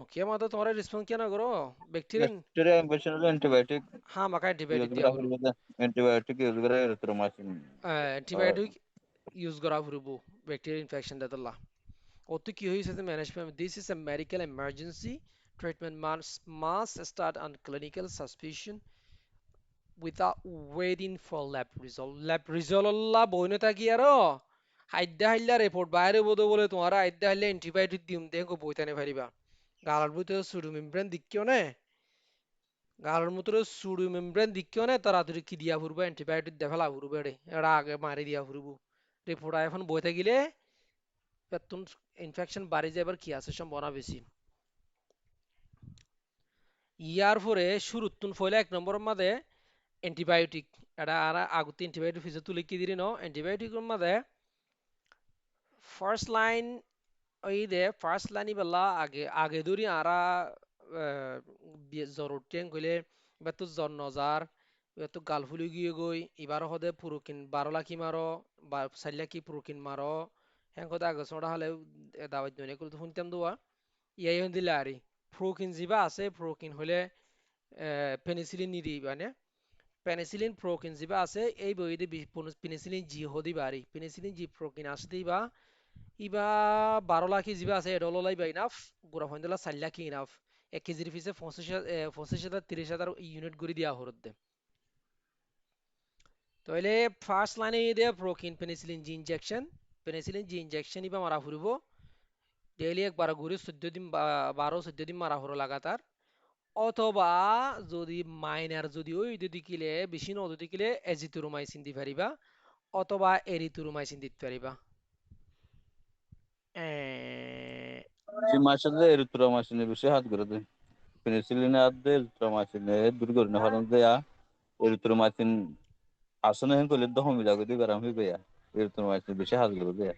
ওকে মাদে তোমার রেসপন্স কেন করো ব্যাকটেরিয়াল ব্যাকটেরিয়া ইনফেকশন হলে অ্যান্টিবায়োটিক হামাকা ইউজ অ্যান্টিবায়োটিক দিয়া করা ফুরবো হইবে অ্যান্টিবায়োটিক ইউজ করা এরিথ্রোমাইসিন অ্যান্টিবায়োটিক ইউজ করা ফুরবো ব্যাকটেরিয়াল ইনফেকশন দাদা অত কি হয়েছে যে management this is a medical emergency treatment must start on clinical suspicion without waiting for lab result লা বইনে থাকি আর হাইডা হাইলা রিপোর্ট বাইরে বদো বলে তোমার হাইডা হাইলা অ্যান্টিবায়োটিক দিম দেখো বইতানে পারিবা গালার ভিতরে সুডোমেমব্রেন দিকিও না গালার ভিতরে সুডোমেমব্রেন দিকিও না তাড়াতাড়ি কি দিয়া ফুরবো অ্যান্টিবায়োটিক দেখালা ফুরবো এরা আগে মারি দিয়া ফুরবো রিপোর্ট এখন বই থাকিলে পেটুন ইনফেকশন বাড়ি যাবার কি আছে সম্ভাবনা বেশি ইয়ার পরে শুরুতুন ফলে 1 নম্বরের মাঝে অ্যান্টিবায়োটিক এটা আর আগুতে অ্যান্টিবায়োটিক ফিজে তুলে কি দিরি ন অ্যান্টিবায়োটিকের মাঝে ফার্স্ট লাইন ফার্স্ট লাইনই বেলা আগে ধরি আরা জরুরটেন কইলে এবার তো জ্বর নজার এবার তো গাল ফুলি গিয়ে গই এবার হদে পুরোকিন 12 লাখি মারো বা 4 লাখি পুরোকিন মারো হ্যাঁ কথা আগে সোটা হলে দাওয়াত দইনে করে তো শুনতাম দোয়া ইয়াই হন দিলে আরি প্রোকিন জিবা আছে প্রোকিন হলে পেনিসিলিন নিদি মানে পেনিসিলিন প্রোকিন জিবা আছে এই বইতে পেনিসিলিন জি হদি বারি পেনিসিলিন জি প্রোকিন আসতে বা ইবা 12 লাখি জিবা আছে এডল লাই বাই নাফ গুড়া ফন্দলা 4 লাখি ইনাফ 1 কেজির পিছে 25,000 30,000 ইউনিট করে দিয়া হরত দে তাহলে ফার্স্ট লাইনে দে প্রোকিন পেনিসিলিন জি ইনজেকশন ইবা মারা ফুরিব ডেইলি একবার ঘুরে 14 দিন 12-14 দিন মারা হলো লাগাতার অথবা যদি মাইনার যদি ওই যদি কিলে বেশি ন যদি কিলে এজিথ্রোমাইসিন দিতে পারিবা অথবা এরিথ্রোমাইসিন দিতে পারিবা যে মাসে এরিথ্রোমাইসিনের বেশি হাত করে দেয় পেনিসিলিনে হাত দেয় এরিথ্রোমাইসিনে দূর করে না কারণ দেয়া এরিথ্রোমাইসিন আসলে হেন করলে দহম মিলাগে দিয়ে গরম হইবে এরিথ্রোমাইসিন বেশি হাত করে দেয়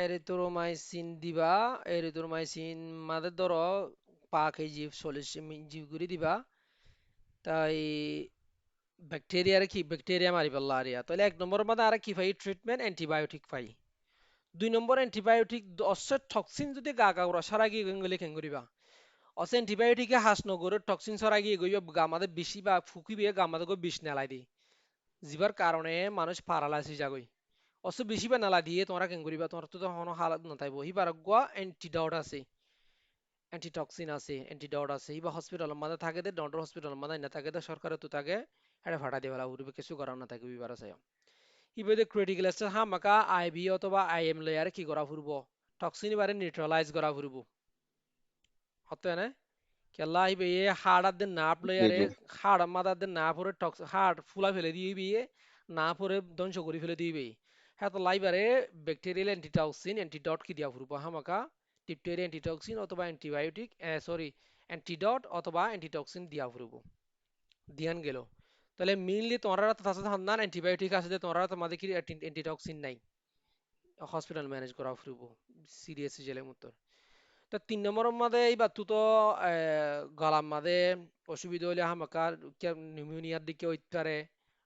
এরিথ্রোমাইসিন দিবা এরিথ্রোমাইসিন মাদের ধরো 5 কেজি 40 করে দিবা তাই ব্যাকটেরিয়া মারি পাল্লা আরিয়া তাহলে 1 নম্বরের মধ্যে আর কি পাই ট্রিটমেন্ট অ্যান্টিবায়োটিক পাই 2 নম্বর অ্যান্টিবায়োটিক অসে টক্সিন যদি গা গা সারা গিয়ে গেলে কেন করিবা অসে অ্যান্টিবায়োটিকে হাস নগরে টক্সিন সরা গিয়ে গইবা গামাদে বেশি বা ফুকিবে গামাদে গো বিষ নেলাই দি জিবার কারণে মানুষ প্যারালাইসিস যাগই অসে বেশি বা নালা দিয়ে তোমরা কেন করিবা তোমার তো তখন হালাত না থাকবো হিবার গোয়া অ্যান্টিডট আছে অ্যান্টিটক্সিন আছে অ্যান্টিডট আছে হিবা হসপিটালের মধ্যে থাকে দে ডন্ডর হসপিটালের মধ্যে না থাকে দে সরকারে তো থাকে এটা ফাটা দিয়ে ফেলা উঠবে কিছু করার না থাকে বিবার আছে ইবাদে ক্রিটিক্যাল স্টেজ হামাকা আইবি অথবা আইএম লেয়ারে কি করা ফুরব টক্সিন এবারে নিউট্রালাইজ করা ফুরব হতে না কেলা ইবে হাড়ার দিন না জি প্লেয়ারে জি হাড় মাদার দিন না পরে হাড় ফুলা ফেলে দিয়ে বিয়ে না পরে ধ্বংস করে ফেলে দিবে হ্যাঁ তো লাইবারে ব্যাকটেরিয়াল অ্যান্টিটক্সিন অ্যান্টিডট কি দিয়া ফুরব হামাকা ডিপটেরিয়া অ্যান্টিটক্সিন অথবা অ্যান্টিবায়োটিক সরি অ্যান্টিডট অথবা অ্যান্টিটক্সিন দিয়া ফুরব দিয়ান গেল তাহলে মেইনলি তোমরা তো তাছাড়া হান্দান অ্যান্টিবায়োটিক আছে যে তোমরা তোমাদের কি অ্যান্টিটক্সিন নাই হসপিটাল ম্যানেজ করা ফুরব সিরিয়াস জেলের মতো তো 3 নম্বরের মধ্যে এই বাতু তো গলার মধ্যে অসুবিধা হলে হামাকার নিউমোনিয়ার দিকে হইতে পারে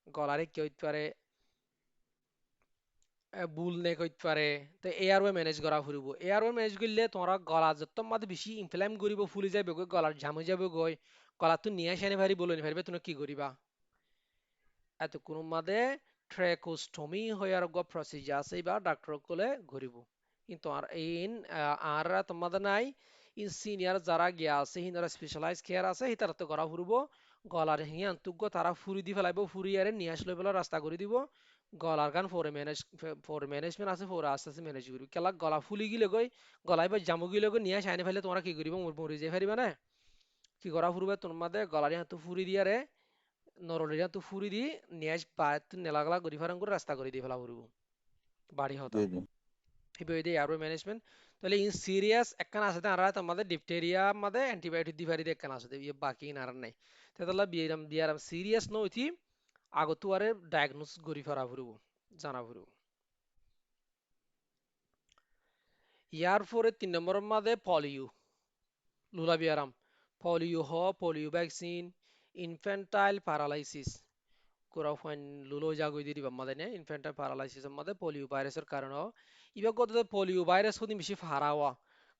গলারে কি হইতে পারে বুল নেক হইতে পারে তো এয়ারওয়ে ম্যানেজ করা ফুরিব এয়ারওয়ে ম্যানেজ করলে তোমরা গলা যত মাঝে বেশি ইনফ্লাম করিব ফুলি যাবে গই গলার জামে যাবে গই গলাটো নিয়া শানি ভারি বলে নি পারিবে তুমি কি করিবা এত কোনো মাদে ট্রেকোস্টমি হইয়ার গো প্রসিজার আছে বা ডাক্তার কোলে ঘুরিব কিন্তু আর ইন আর তোমাদের নাই ইন সিনিয়র যারা গিয়া আছে হিনারা স্পেশালাইজ কেয়ার আছে হিতারা তো করা ফুরব গলার হিয়ান তুগ্গ তারা ফুরি দি ফেলাইব ফুরি আরে নিয়ে আসলে বেলা রাস্তা করে দিব গলার গান ফরে ম্যানেজমেন্ট আছে ফরে আস্তে আস্তে ম্যানেজ করিব কেলা গলা ফুলি গিলে গই গলায় বা জামু গিলে গই নিয়ে সাইনে ফেলে তোমরা কি করিব মরি যাই পারিবা না কি করা ফুরবে তোমাদের গলার হাত ফুরি দিয়ারে নরলিরা তো ফুরি দি নিয়ে বা নেলাগলা গরি ফারাং করে রাস্তা করে দিয়ে ফেলা ফুরব বাড়ি জি হতাম জি হিবইদে এয়ারওয়ে ম্যানেজমেন্ট তাহলে ইন সিরিয়াস একখান আছে তারা আমাদের ডিপটেরিয়া আমাদের অ্যান্টিবায়োটিক দিবারি একখান আছে ইয়ে বাকি নারান নাই তাহলে বিয়ারাম বিয়ারাম সিরিয়াস নইতি আগতুয়ারে ডায়াগনোস গরি ফেরা ফুরব জানা ফুরব ইয়ার পরে 3 নম্বরের মাঝে পলিও লুলা বিয়ারাম পলিও ভ্যাকসিন ইনফ্যান্টাইল প্যারালাইসিস কোরাও ফাইন লুলো জাগই দিদি বাম্মাদে নে ইনফ্যান্টাইল প্যারালাইসিস মাদে পোলিও ভাইরাসের কারণে ইবা গত পোলিও ভাইরাস হদি বেশি ফারাওয়া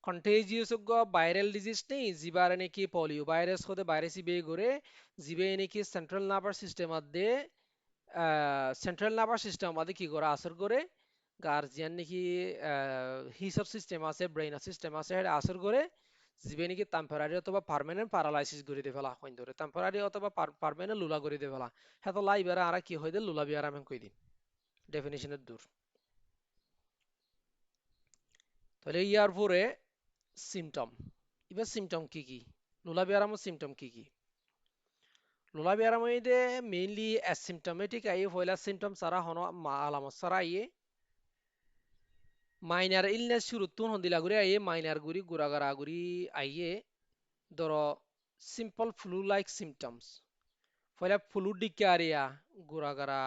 কন্টেজিয়াস গো ভাইরাল ডিজিজ নেই জিবারে নাকি পোলিও ভাইরাস হতে ভাইরাসই বে করে জিবে নাকি সেন্ট্রাল নার্ভাস সিস্টেম মাদে কি করে আসর করে গার্জিয়ান নাকি হিসাব সিস্টেম আছে ব্রেইন সিস্টেম আছে এটা আসর করে জিবে নাকি টেম্পোরারি অথবা পার্মানেন্ট প্যারালাইসিস করে দে ফেলা হইন ধরে টেম্পোরারি অথবা পার্মানেন্ট লুলা করে দে ফেলা হ্যাঁ লাই বেড়া আর কি হয়ে দে লুলা বিয়ার আমি কই দিন ডেফিনিশনের দূর তাহলে ইয়ার পরে সিমটম এবার সিমটম কি কি লুলা বিয়ারামের সিমটম কি কি লুলা বিয়ারামের মেইনলি অ্যাসিমটমেটিক আইয়ে পয়লা সিমটম সারা হন আলামত সারা আইয়ে মাইনার ইলনেস শুরু তুন হন্দিলা গুরি আইয়ে মাইনার গুরি গুড়াগাড়া গুরি আইয়ে ধরো সিম্পল ফ্লু লাইক সিমটমস পয়লা ফ্লু ডিকারিয়া গুড়াগাড়া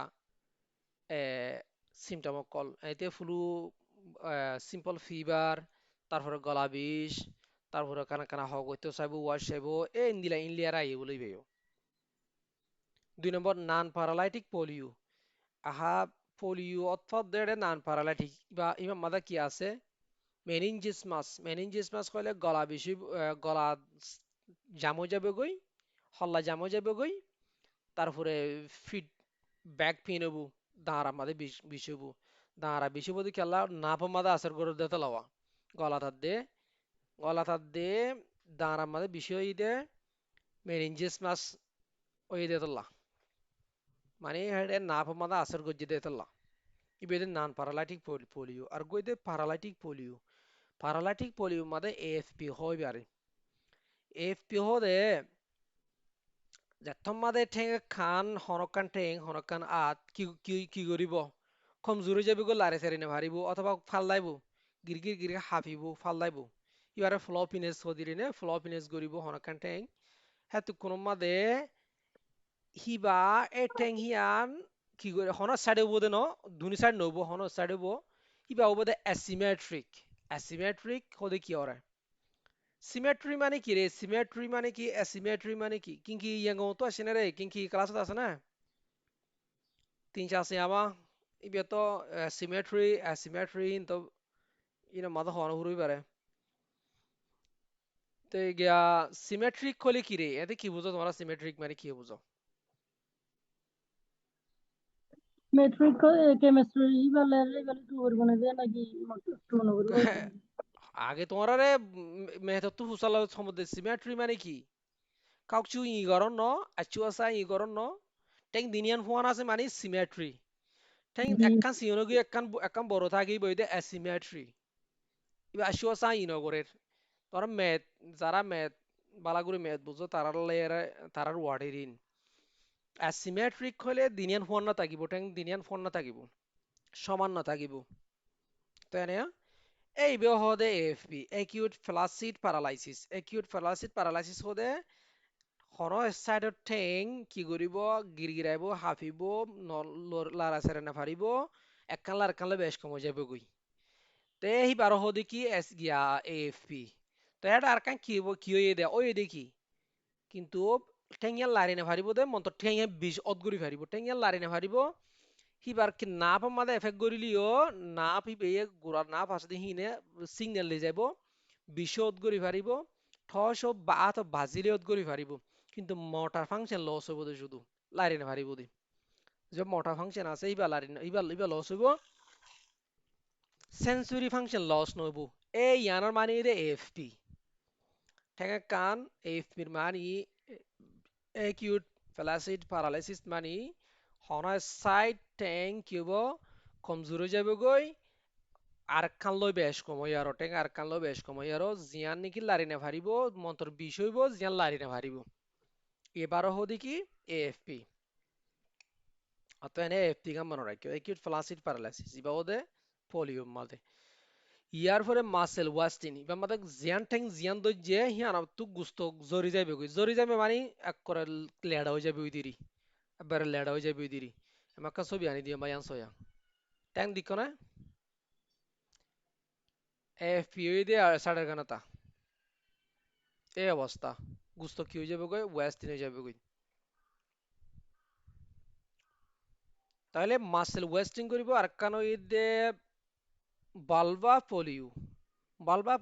সিমটম কল এতে ফ্লু সিম্পল ফিভার তারপরে গলা বিষ তারপরে কানা কানা হক হইতে চাইবো ওয়াশ চাইবো এ ইন্দিলা ইনলিয়ারা এগুলোই বেয় 2 নম্বর নান প্যারালাইটিক পোলিও আহা পোলিও অথবা দেড়ে নান প্যারালাইটিক বা ইমাম মাদা কি আছে মেনিনজিসমাস কইলে গলা বেশি গলা জামো যাবে গই হল্লা জামো যাবে গই তারপরে ফিট ব্যাক পেইন হবো দাঁড়া মাদে বিষ হবো দাঁড়া বিষ হবো খেলা না মাদে আসার করে দিতে লওয়া গলা তার দে দাঁড়া মাদে বিষয় দে মেনিনজিসমাস ওই দে তোলা মানে হেডে না মাদে আসার গজ্জি দে তোলা ইবেদে নান প্যারালাইটিক পোলিও আর গইদে প্যারালাইটিক পোলিও মাদে এএফপি হয় বারে এএফপি হদে যেতম মাদে ঠেঙে খান হনকান ঠেং হনকান আত কি করিব কমজোরি যাবি গো লারে সারি ভারিব অথবা ফাল্লাইব গিরগির গিরি হাফিব ফাল্লাইব ইবারে ফ্লপিনেস হদিরিনে ফ্লপিনেস গরিব হনকান ঠেং হেতু কোনো মাদে হিবা এ ঠেং হিয়ান কি করে হন সাইডে বদে ন দুনি সাইড নব হন সাইডে বো হিবা ওবদে অ্যাসিমেট্রিক হদে কি ওরে সিমেট্রি মানে কি রে সিমেট্রি মানে কি অ্যাসিমেট্রি মানে কি কিংকি ইয়াঙ্গো তো আসে না রে কিংকি ক্লাসত আছে না 3 4 ama ibya to asymmetry তো মাথা হওয়ানো হুরুই পারে তো গিয়া সিমেট্রিক হলে কি রে এতে কি বুঝো তোমরা সিমেট্রিক মানে কি বুঝো মেট্রিক কেমিস্ট্রি ইবালের ইবালে টু করব না দেন নাকি টু না করব আগে তোমরা রে মেথড তো হুসালা সম্বন্ধে সিমেট্রি মানে কি কাউচু ই গরন ন আচু আসা ই গরন ন টেং দিনিয়ান ফুয়ান আছে মানে সিমেট্রি টেং একখান সিয়নগি একখান বড় থাকি বইতে অ্যাসিমেট্রি ইবা আচু আসা ই নগরের তোরা যারা ম্যাথ বালাগুড়ি ম্যাথ বুঝো তারার ওয়ার্ডের অ্যাসিমেট্রিক হলে দিনিয়ান ফুয়ান না থাকিব টেং দিনিয়ান ফুয়ান না থাকিব সমান না থাকিব তাই না এই বে হদে এএফপি একিউট ফ্লাসিড প্যারালাইসিস হদে হর সাইডত ঠেং কি করিব গিরগিরাইব হাফিব লারা সেরে না ফারিব একখান লার কানলে বেশ কম যাব গই তে হি বারো হদে কি এস গিয়া এএফপি তো এটা আর কান কি হয়ে দে ওই দেখি কিন্তু ঠেঙিয়া লারি না ফারিব দে মন্ত ঠেঙিয়া বিষ অদগুরি ফারিব ঠেঙিয়া লারি না ফারিব হিবার কি নাপ মাদে এফেক্ট করিলিও নাপ হিবে গোড়ার নাপ আসতে হিনে সিগন্যাল দিয়ে যাব বিষ অদগুরি ফারিব ঠস বাত ভাজিলে অদগুরি ফারিব কিন্তু মোটার ফাংশন লস হইব দে শুধু লারি না ভারিব দে যে মোটা ফাংশন আছে এইবার লারি না এইবার লস হইব সেন্সুরি ফাংশন লস নইব এই ইয়ানোর মানে দে এফপি ঠেঙ্গা কান এফপির মানে acute flaccid paralysis মানে হনার সাইড ট্যাং কিউব কমজোর হয়ে যাবে গই আর কান লই বেশ কমই আর ঠেঙ্গা আর কান লই বেশ কমই আর জিয়ান নাকি লারি না ভারিব মন্তর বিষ হইব জিয়ান লারি না ভারিব এবারও হদি কি এএফপি অত এনে এএফপি গাম মনে রাখিও acute flaccid paralysis ইবা ওদে পোলিও মাদে ইয়ার পরে মাসেল ওয়াস্টিন ইবা মাদে জিয়ান ঠ্যাং জিয়ান দই যে হিয়ান তু গুস্ত জরি যাবে গই জরি যাবে মানে এক করে লেড়া হয়ে যাবে ওই দিরি একবারে লেড়া হয়ে যাবে ওই দিরি আমাকে ছবি আনি দিও মায়ান সয়া ট্যাং দিক না এএফপি ওই দে আর সাড়ে গানাতা এই অবস্থা গুস্ত কি হয়ে যাবে গই ওয়াস্টিন হয়ে যাবে গই তাহলে মাসেল ওয়েস্টিং করিব আর কানো ইদে বালবা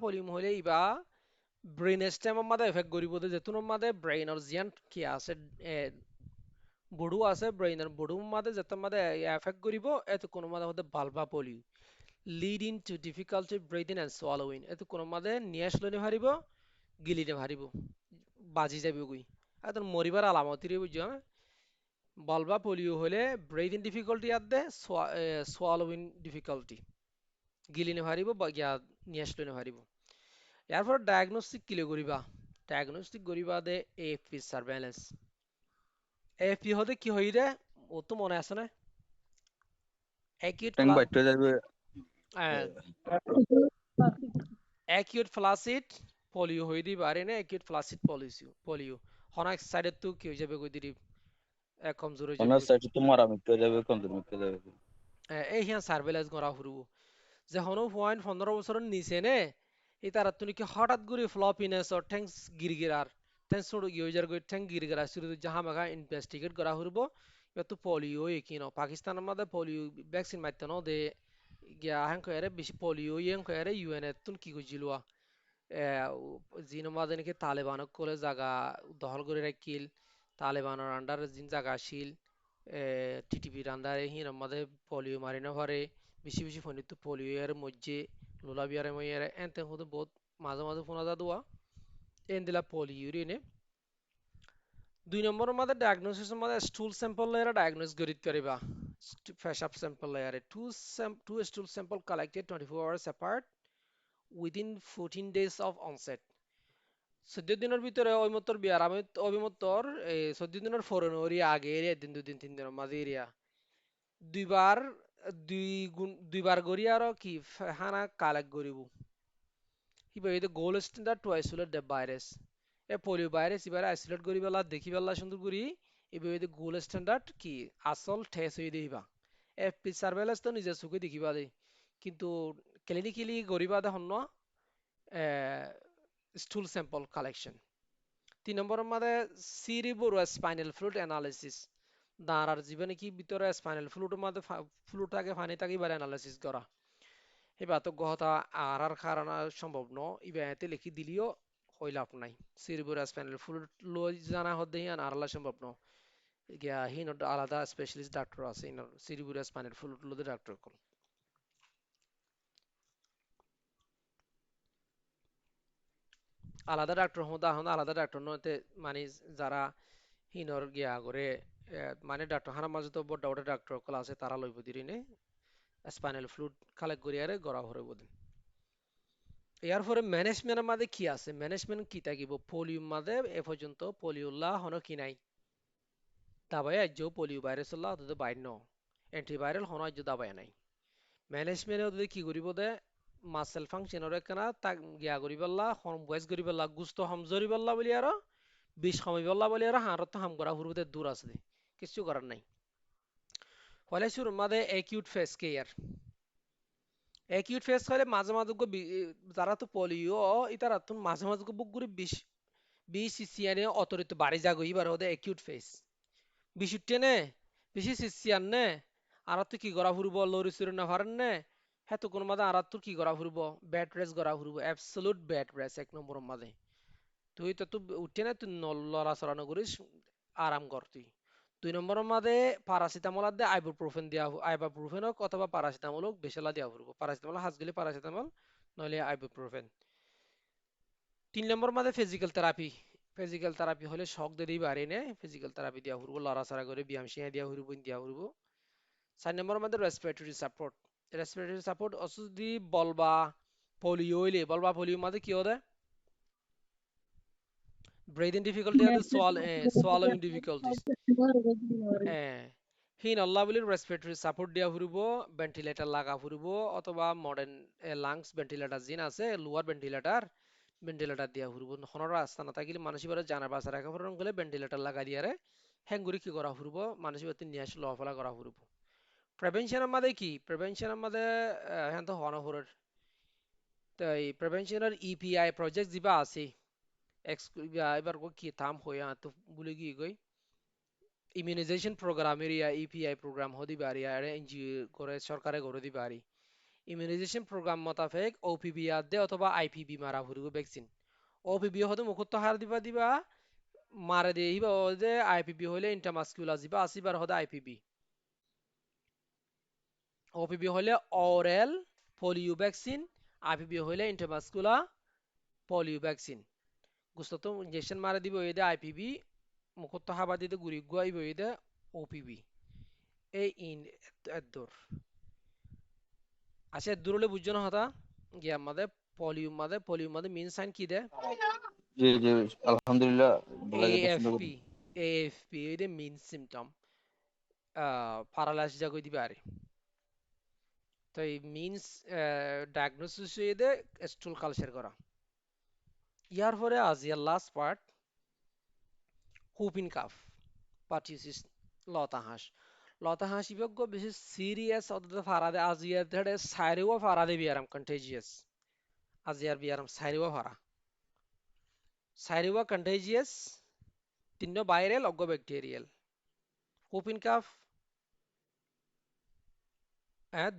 পলিউ হলে ইবা ব্রেন স্টেমের মাঝে এফেক্ট করিব যেতুন মাঝে ব্রেইনের জিয়ান কি আছে বড়ু আছে ব্রেইনের বড়ুর মাঝে যেত মাঝে এফেক্ট করিব এত কোন মাঝে হতে bulbar polio leading to difficulty breathing and swallowing এত কোন মাঝে নিয়াস লইনে হারিব গিলিনে হারিব বাজি যাবে গুই এত মরিবার আলামত রে বুঝছো বালবা পলিউ হলে ব্রিথিং ডিফিকাল্টি আদে সোয়ালোইং ডিফিকাল্টি গিলিনে হারিব বা গিয়া নিয়াস লইনে হারিব এরপর ডায়াগনস্টিক কিলে করিবা ডায়াগনস্টিক করিবা দে এএফপি সার্ভেইলেন্স এএফপি হতে কি হই রে ও তো মনে আছে না অ্যাকিউট ট্যাং বাইট হয়ে যাবে অ্যাকিউট ফ্লাসিড পোলিও হই দি পারে না অ্যাকিউট ফ্লাসিড পোলিও হনাক সাইডে তো কি হয়ে যাবে কই দিরি কমজোর হয়ে যাবে ওনার সাইড তো মারা মিট হয়ে যাবে কমজোর মিট হয়ে যাবে এই হিয়া সার্ভেইলেন্স করা ফুরু যে হনো পয়েন্ট 15 বছরের নিচে নে এই তারা তুমি কি হঠাৎ করে ফ্লপিনেস অর থ্যাঙ্কস গিরগিরার থ্যাঙ্কস ছোট ইউজার করে থ্যাঙ্ক গিরগিরা শুরু জাহা মাগা ইনভেস্টিগেট করা হইব তো পোলিও একিনো পাকিস্তানের মধ্যে পোলিও ভ্যাকসিন মারতে ন দে গিয়া হাং কয়ারে বেশি পোলিও ইয়েং কয়ারে ইউএন তুন কি কইছিলুয়া জিনো মাঝে নাকি তালেবানক কোলে জায়গা দখল করে রাখিল তালেবানের আন্ডারে জিন জায়গা আসিল টিটিপির আন্ডারে হিনের মাঝে পোলিও মারি না পারে বেশি বেশি ফোন তো পোলিও এর মধ্যে লোলা বিয়ারে মইয়ারে এনতে হতে বহুত মাঝে মাঝে ফোন আদা দোয়া এন দিলা পোলিও রে দুই নম্বরের মধ্যে ডায়াগনোসিসের মধ্যে স্টুল স্যাম্পল লেয়ারে ডায়াগনোস করিত পারিবা পেশাব স্যাম্পল লেয়ারে two stool sample collected 24 hours apart within 14 days of onset 14 দিনের ভিতরে ওই মতর বিয়ার আমি অভিমতর 14 দিনের ফরন ওরি আগে এরিয়া দিন দুদিন তিন দিনের মাঝে এরিয়া দুইবার দুইবার গড়ি আর কি হানা কালেক্ট করিব হিবা এই gold standard to isolate the virus এ পোলিও ভাইরাস এবারে আইসোলেট করি বেলা দেখি বেলা সুন্দর করি এবার এই গোল স্ট্যান্ডার্ড কি আসল ঠেস হয়ে দিবা এফপি সার্ভেলেন্স তো নিজের চোখে দেখিবা দে কিন্তু ক্লিনিক্যালি গরিবা দেখুন না স্টুল স্যাম্পল কালেকশন 3 নম্বরের মধ্যে সিরিবুর স্পাইনাল ফ্লুইড অ্যানালিসিস দাঁড়ার জীবনে কি ভিতরে স্পাইনাল ফ্লুইডের মধ্যে ফ্লুইডটাকে পানি থাকে এবার অ্যানালিসিস করা এবার তো গহতা আর কারণ সম্ভব ন ইবাতে লিখি দিলিও হই লাভ নাই সিরিবুর স্পাইনাল ফ্লুইড লই জানা হতে আর আলা সম্ভব ন গিয়া হিন আলাদা স্পেশালিস্ট ডাক্তার আছে ইন সিরিবুর স্পাইনাল ফ্লুইড লতে ডাক্তার কল আলাদা ডাক্তার হদা হন আলাদা ডাক্তার নতে মানে যারা হিনর গিয়া করে মানে ডাক্তার হানা মাঝে তো বড় বড় ডাক্তার কল আছে তারা লইব দিরিনে স্পাইনাল ফ্লুইড কালেক্ট করিয়ারে গড়া হরে বদিন ইয়ার পরে ম্যানেজমেন্টের মাঝে কি আছে ম্যানেজমেন্ট কি থাকিব পোলিও মাঝে এ পর্যন্ত পোলিওলা হন কি নাই দাবাই আজ পোলিও ভাইরাস লা তো বাইর ন অ্যান্টিভাইরাল হন আজ দাবাই নাই ম্যানেজমেন্টে কি করিব দে মাসেল ফাংশনের একখানা তাক গিয়া করিবাল্লা হম বয়স করিবাল্লা গুস্ত হম জরিবাল্লা বলি আর বিষ কমিবাল্লা বলি আর হারত হাম করা হুরুতে দূর আছে দে কিছু করার নাই হলে শুরু মাঝে acute face care acute face হলে মাঝে মাঝে যারা তো পোলিও ইতারা তো মাঝে মাঝে বুক করে বিষ বিষ সিসিয়ানে অতরিত বাড়ি যাগো এবার ওদের অ্যাকিউট ফেস বিষ উঠতে নে বেশি সিসিয়ান নে আর তো কি করা ফুরব লরি চুরি না পারেন নে হ্যাঁ তো কোনো মাঝে আর তো কি করা ফুরব ব্যাড রেস করা ফুরব অ্যাবসলুট ব্যাড রেস এক নম্বর মাঝে তুই তো তুই উঠে না তুই লড়াচড়া নকরিস আরাম কর তুই 2 নম্বরের মাঝে প্যারাসিটামল আর দে আইবুপ্রোফেন দিয়া আইবুপ্রোফেন হোক অথবা প্যারাসিটামল হোক বেশলা দিয়া ফুরবো প্যারাসিটামল হাজ গেলে প্যারাসিটামল নইলে আইবুপ্রোফেন 3 নম্বর মাঝে ফিজিক্যাল থেরাপি হলে শক দিয়ে দিবা আরে নে ফিজিক্যাল থেরাপি দিয়া ফুরবো লড়াচড়া করে ব্যায়াম শিয়া দিয়া ফুরবো দিয়া ফুরবো 4 নম্বরের মধ্যে রেসপিরেটরি সাপোর্ট অসুখ যদি বলবা পোলিও হইলে বলবা পোলিও মাঝে কি হবে ব্রিদিং ডিফিকাল্টি আর সোয়ালোইং ডিফিকাল্টিস হিন আল্লাহ বলি রেসপিরেটরি সাপোর্ট দিয়া ফুরিব ভেন্টিলেটর লাগা ফুরিব অথবা মডার্ন লাংস ভেন্টিলেটর জিন আছে লোয়ার ভেন্টিলেটর দিয়া ফুরিব হনরা রাস্তা না থাকিলে মানুষ এবারে জানা বাসা রাখা ফুরন গেলে ভেন্টিলেটর লাগা দিয়ারে হ্যাঙ্গুরি কি করা ফুরিব মানুষ এবারে নিয়ে আসলে লফলা করা ফুরিব প্রিভেনশনের মাঝে কি প্রিভেনশনের মাঝে হ্যাঁ তো হন ফুরের তো এই প্রিভেনশনের ইপিআই প্রজেক্ট যিবা আছে এবার কি থাম হইয়া তো বলে কি কই ইমিউনাইজেশন প্রোগ্রাম এরিয়া ইপিআই প্রোগ্রাম হদি বাড়ি আর এনজিও করে সরকারে করে দি বাড়ি ইমিউনাইজেশন প্রোগ্রাম মোতাবেক ওপিবি আর দে অথবা আইপিবি মারা ফুরিব ভ্যাকসিন ওপিবি হতে মুখত হার দিবা মারে দিয়ে হিবা যে আইপিবি হলে ইন্টারমাস্কুলার যিবা আসিবার হদে আইপিবি ওপিবি হলে অরেল পোলিও ভ্যাকসিন আইপিবি হলে ইন্টারমাস্কুলার পোলিও ভ্যাকসিন গুস্তত ইনজেকশন মারা দিব এদে আইপিবি মুখত হাবা দিতে গুড়ি গুয়াইব এদে ওপিবি এই ইন এদ্দুর আচ্ছা এদ্দুর হলে বুঝছো না হতা গিয়া পলিউম মাদে মিন সাইন কি দে জি জি আলহামদুলিল্লাহ ভালো লাগে পছন্দ করি এএফপি এএফপি এদে মিন সিমটম প্যারালাইসিস যা কই দিবে আরে তো এই মিনস ডায়াগনোসিস এদে স্টুল কালচার করা ইয়ার পরে আজিয়ার last part whooping cough pertussis লতা হাঁস ইবজ্ঞ বেশি সিরিয়াস অন্তত ফারাদে আজিয়ার ধরে সাইরেও ফারাদে বিয়ারাম কন্টেজিয়াস আজিয়ার বিয়ারাম সাইরেওয়া কন্টেজিয়াস তিন্ন ভাইরাল অজ্ঞ ব্যাকটেরিয়াল হুপিং কাফ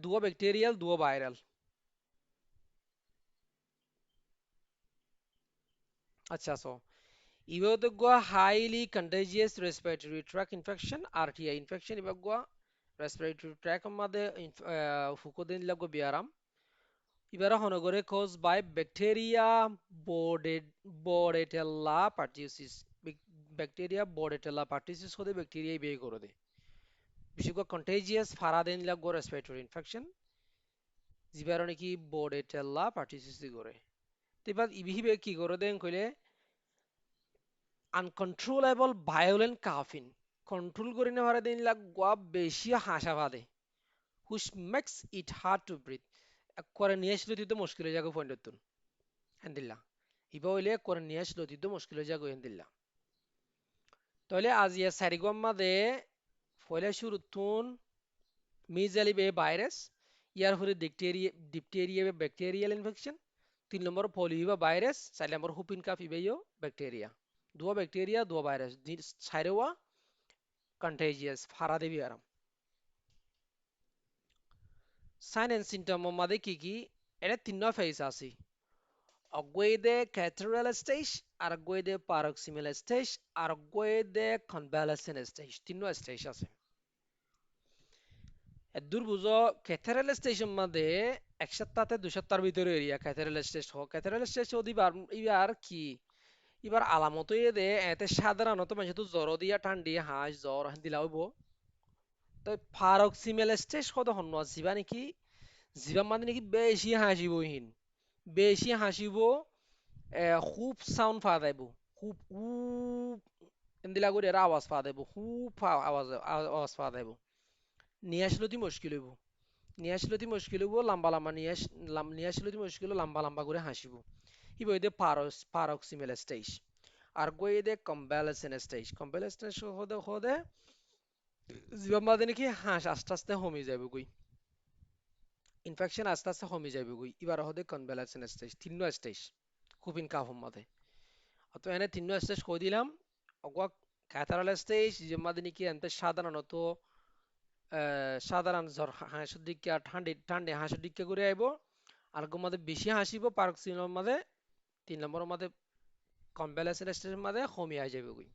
দুও ব্যাকটেরিয়াল দুও ভাইরাল আচ্ছা সো ইবজ্ঞ highly contagious respiratory tract infection RTI infection ইবজ্ঞ রেসপিরেটরি ট্র্যাক মধ্যে ফুকোদিন লাগো বিয়ারাম ইবারা হনগরে cause by bacteria Bordetella pertussis bacteria হতে ব্যাকটেরিয়া বিয়ে করে দেয় বিশেষ করে কন্টেজিয়াস ফারাদেন লাগো রেসপিরেটরি ইনফেকশন জিবারো নাকি বোর্ডেটেলা পার্টিউসিস করে তো এবার ইবিহিবে কি করে দেন কইলে আনকন্ট্রোলেবল ভায়োলেন্ট কাফিন কন্ট্রোল করে নেওয়ার দিন লাগোয়া বেশি হাসা বাদে which makes it hard to breathe করে নিয়ে আসলে দিতে মুশকিল হয়ে যাবে পয়েন্ট হেন্দিল্লা ইবা হইলে করে নিয়ে আসলে দিতে মুশকিল হয়ে যাবে হেন্দিল্লা তাহলে আজ ইয়া সারিগম মাদে ফলে শুরুতুন মিজালি বে ভাইরাস ইয়ার পরে ডিপটেরিয়া বে ব্যাকটেরিয়াল ইনফেকশন 3 নম্বর পোলিও বা ভাইরাস 4 নম্বর হুপিন কাফ ইবেও ব্যাকটেরিয়া দুয়া ব্যাকটেরিয়া দুয়া ভাইরাস সাইরেওয়া কন্টেজিয়াস ফারা দেবি আরাম সাইন এন্ড সিমটম মাদে কি এটা 3 ফেজ আছে অগুয়েদে ক্যাথেড্রাল স্টেজ আর অগুয়েদে paroxysmal স্টেজ আর অগুয়েদে কনভালেসেন্ট স্টেজ 3 স্টেজ আছে এদুর বুঝো ক্যাথেড্রাল স্টেশন মধ্যে 1 সপ্তাহ 2 সপ্তাহের ভিতরে এরিয়া ক্যাথেড্রাল স্টেজ দিবার ইবার কি এবার আলামত দে এতে সাধারণত মানুষ তো জ্বর দিয়া ঠান্ডি হাঁস জ্বর দিলা হইব তো paroxysmal স্টেজ কত হন্য জিবা নাকি জিবা মানে নাকি বেশি হাসিবহীন বেশি হাসিব খুব সাউন্ড পা দেব খুব এন্দিলা করে এরা আওয়াজ পা দেব খুব আওয়াজ পা দেব নিয়ে আসলে মুশকিল হইব লম্বা লম্বা নিয়ে আসলে মুশকিল লম্বা লম্বা করে হাসিব ইব এদে paroxysmal স্টেজ আর গই এদে কনভালেসেন্ট স্টেজ হদে জীবন বাদে নাকি হাঁস আস্তে আস্তে কমে যাবে গই ইনফেকশন আস্তে আস্তে কমে যাবে গই এবার হদে কনভালেসেন্ট স্টেজ 3 স্টেজ খুবিন কাফম মাদে অত এনে 3 স্টেজ কই দিলাম অগা ক্যাথারাল স্টেজ যেমাদে নাকি এনতে সাধারণ জ্বর হাঁসের দিকে আর ঠান্ডে হাঁসের দিকে করে আইব আর মাদে বেশি হাসিব paroxysmal মাদে 3 নম্বর মাদে কনভ্যালেন্সেন্ট স্টেজের মাঝে কমিয়ে যাবে গই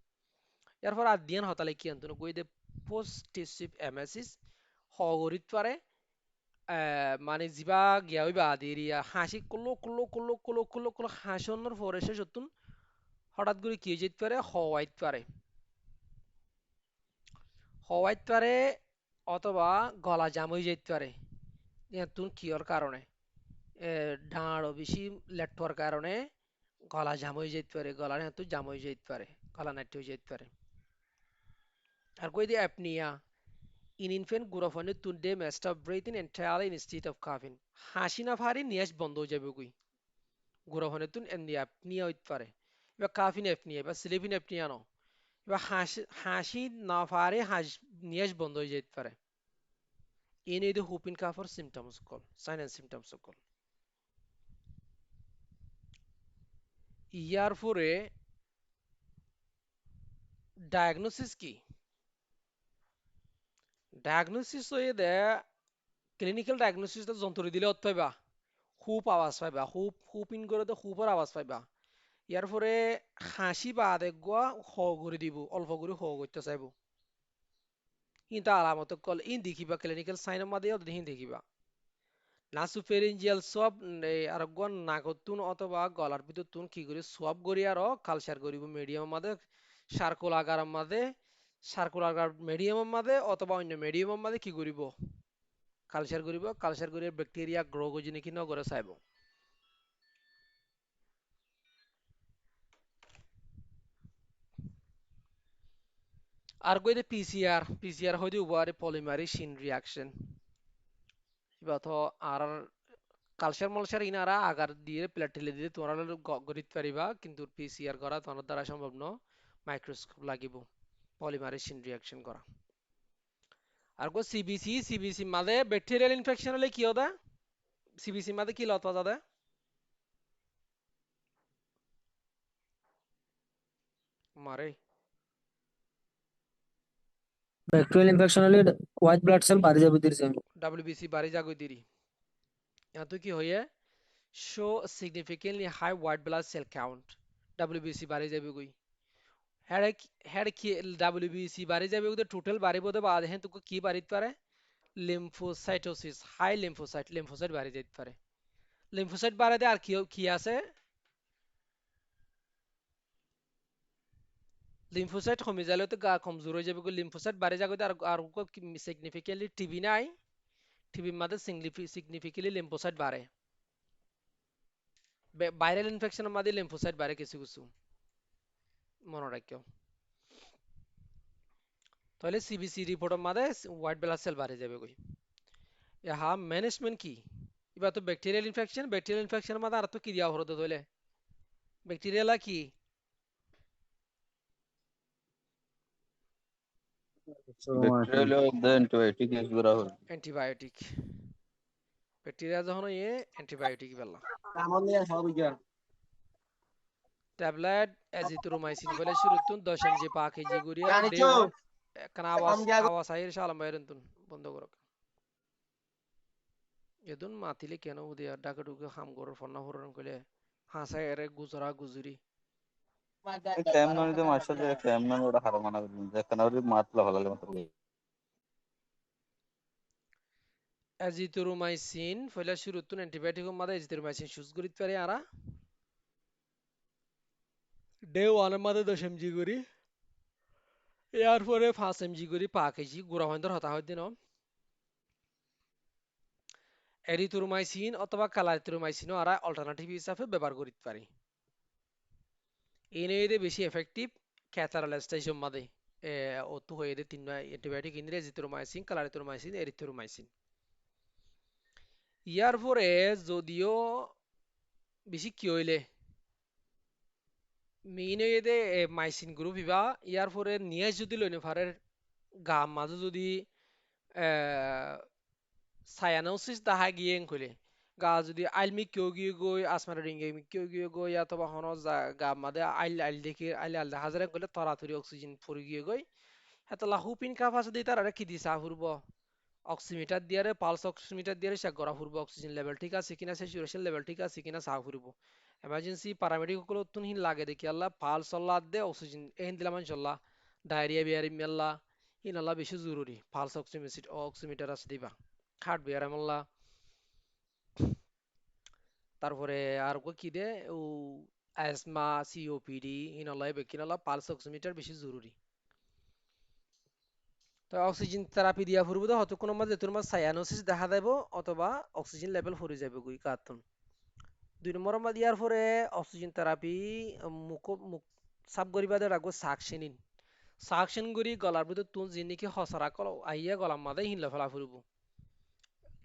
এরপর আর দিয়ান হতালে কি আনতো গই দে পোস্ট টিসিপ এমএসিস হগরিত পারে মানে জিবা গিয়া হইবা আদিরিয়া হাসি কুলো কুলো কুলো কুলো কুলো কুলো হাসনের পরে সে সতুন হঠাৎ করে কি যেতে পারে হওয়াইতে পারে হওয়াইতে পারে অথবা গলা জাম হয়ে যেতে পারে তুন কিয়র কারণে ডাঁড়ও বেশি লেট্টর কারণে গলা জাম হয়ে যেতে পারে গলা হেতু জাম হয়ে যেতে পারে গলা নাট্য হয়ে যেতে পারে আর কই দিয়ে অ্যাপনিয়া ইন ইনফেন্ট গুরফনে তুন দে মেস্ট of breathing entirely instead of কাফিন হাসি না পারি নিয়াস বন্ধ হয়ে যাবে কই গুরফনে তুন এমনি অ্যাপনিয়া হইতে পারে এবার কাফিন অ্যাপনিয়া এবার স্লিপিং অ্যাপনিয়া ন এবার হাসি হাসি না পারে নিয়াস বন্ধ হয়ে যেতে পারে এই নিয়ে হুপিন কাফার সিমটমস কল সাইন এন্ড সিমটমস কল ইয়ার পরে ডায়াগনোসিস কি ডায়াগনোসিস হয়ে দে ক্লিনিক্যাল ডায়াগনোসিস যন্ত্র দিলে অত পাইবা খুব আওয়াজ পাইবা খুব ইন করে তো খুবর আওয়াজ পাইবা ইয়ার পরে হাসি বা দেখবা হ করে দিব অল্প করে হ করতে চাইব কিন্তু আলামত কল ইন দেখিবা ক্লিনিক্যাল সাইনের মাঝে ইন দেখিবা নাসোফেরিঞ্জিয়াল সোয়াব আর গন নাগতুন অথবা গলার ভিতর তুন কি করে সোয়াব করি আর কালচার করিব মিডিয়ামের মাঝে সার্কুল আকারের মাঝে সার্কুল আকার মিডিয়ামের মাঝে অথবা অন্য মিডিয়ামের মাঝে কি করিব কালচার করিয়া ব্যাকটেরিয়া গ্রো করছে নাকি ন করে চাইব আর কইতে পিসিআর হইতে উপহারে পলিমারি সিন রিয়াকশন এবার তো আর কালচার মালচার ইনারা আগার দিয়ে প্লেটেলে দিয়ে তোমরা গরিত পারিবা কিন্তু পিসিআর করা তোমার দ্বারা সম্ভব ন মাইক্রোস্কোপ লাগিব পলিমারি সিন রিয়াকশন করা আর কো সিবিসি মাঝে ব্যাকটেরিয়াল ইনফেকশন হলে কি হদা সিবিসি মাঝে কি লতা যাদা মারে ব্যাকটেরিয়াল ইনফেকশন হলে হোয়াইট ব্লাড সেল বাড়ি যাবে দিরছে ডাব্লিউবিসি বাড়ি জাগই দিরি এত কি হয়ে show significantly high white blood cell count WBC বাড়ি যাবে গই হ্যাঁ হ্যাঁ কি ডাব্লিউবিসি বাড়ি যাবে ওদের টোটাল বাড়িব তো বাদ হ্যাঁ তোকে কি বাড়িতে পারে লিম্ফোসাইটোসিস হাই লিম্ফোসাইট বাড়ি যেতে পারে লিম্ফোসাইট বাড়াতে আর কি কি আছে লিম্ফোসাইট কমে গেলে তো গা কমজোর হয়ে যাবে লিম্ফোসাইট বাড়ি যাবে আর আর সিগনিফিকেন্টলি টিবি নাই টিবির মধ্যে সিগনিফিকেন্টলি লিম্ফোসাইট বাড়ে ভাইরাল ইনফেকশনের মধ্যে লিম্ফোসাইট বাড়ে কিছু কিছু মনে রাখিও তাহলে সিবিসি রিপোর্টের মধ্যে হোয়াইট ব্লাড সেল বাড়ে যাবে কই হা ম্যানেজমেন্ট কি এবার তো ব্যাকটেরিয়াল ইনফেকশনের মধ্যে আর তো কি দিয়া হরদ তাহলে ব্যাকটেরিয়ালা কি ব্যাকটেরিয়াল অ্যান্টিবায়োটিক ইউজ করা হয় অ্যান্টিবায়োটিক ব্যাকটেরিয়া যখন ইয়ে অ্যান্টিবায়োটিক বেলা ট্যাবলেট এজিথ্রোমাইসিন বলে শুরুতুন 10 mg 5 kg গুরিয়া ডে 1 কান আওয়াজ আইর শালাম বাইরন্তুন বন্ধ করক এদুন মাতিলে কেন উদিয়া ডাকা ঢুকে হাম গরর ফন্না হরন কইলে হাসা এরে গুজরা গুজরি ক্যাম নানি তো মার্শাল যে ক্যাম নানি ওটা হার মানা যেখানে ওর মাতলা ভালো লাগে মাত্র এজিথ্রোমাইসিন ফলে শুরুতুন অ্যান্টিবায়োটিক মাদে এজিথ্রোমাইসিন ইউজ করিত পারে আরা ডে 1 এর মাদে 10 mg করি ইয়ার পরে 5 mg করি 5 kg গুড়া হইন্দর হতা হইতে ন এরিথ্রোমাইসিন অথবা কালারিথ্রোমাইসিনও আরা অল্টারনেটিভ হিসাবে ব্যবহার করিতে পারি এনে বেশি এফেক্টিভ ক্যাথারালাইজেশন মাদে অত হয়ে দে তিন অ্যান্টিবায়োটিক ইনরে এজিথ্রোমাইসিন কালারিথ্রোমাইসিন এরিথ্রোমাইসিন ইয়ার পরে যদিও বেশি কি হইলে মেইন হয়ে দে মাইসিন গ্রুপ ইবা ইয়ার পরে নিয়ে যদি লইনে ফারের গা মাঝে যদি সায়ানোসিস দেখা গিয়ে কইলে গা যদি আইলমি কেউ গিয়ে গই আসমারা রিঙ্গে কেউ গিয়ে গই অথবা হন গা মাদে আইল আইল দেখে আইল আইল দেখা যায় কইলে তরাতরি অক্সিজেন ফুরি গিয়ে গই হেতলা হুপিন কাফাস দি তার আর কি দিছা ফুরব অক্সিমিটার দিয়ে পালস অক্সিমিটার দিয়ে সে গড়া ফুরব অক্সিজেন লেভেল ঠিক আছে কিনা স্যাচুরেশন লেভেল ঠিক আছে কিনা সা ফুরব এমার্জেন্সি প্যারামেডিক গুলো তুন হিন লাগে দেখি আল্লাহ পালস আল্লাহ দে অক্সিজেন এহিন দিলাম ইনশাল্লাহ ডায়রিয়া বিয়ারি মেল্লা হিন আল্লাহ বেশি জরুরি পালস অক্সিমিটার আছে দিবা হার্ট বিয়ার আল্লাহ তারপরে আর কি দে ও অ্যাজমা সিওপিডি হিন আল্লাহ বেকিন আল্লাহ পালস অক্সিমিটার বেশি জরুরি তো অক্সিজেন থেরাপি দিয়া ফুরবো তো হয়তো কোনো মাঝে তোর মাঝে সায়ানোসিস দেখা দেব অথবা অক্সিজেন লেভেল ফুরে যাবে গুই কার্টুন 2 নম্বর মাঝে ইয়ার পরে অক্সিজেন থেরাপি মুখ সাব গরিবাদে রাখবো সাকশনিন সাকশন গরি গলার ভিতর তুন জিনিকে হসরা কল আইয়া গলার মাঝে হিনলা ফেলা ফুরব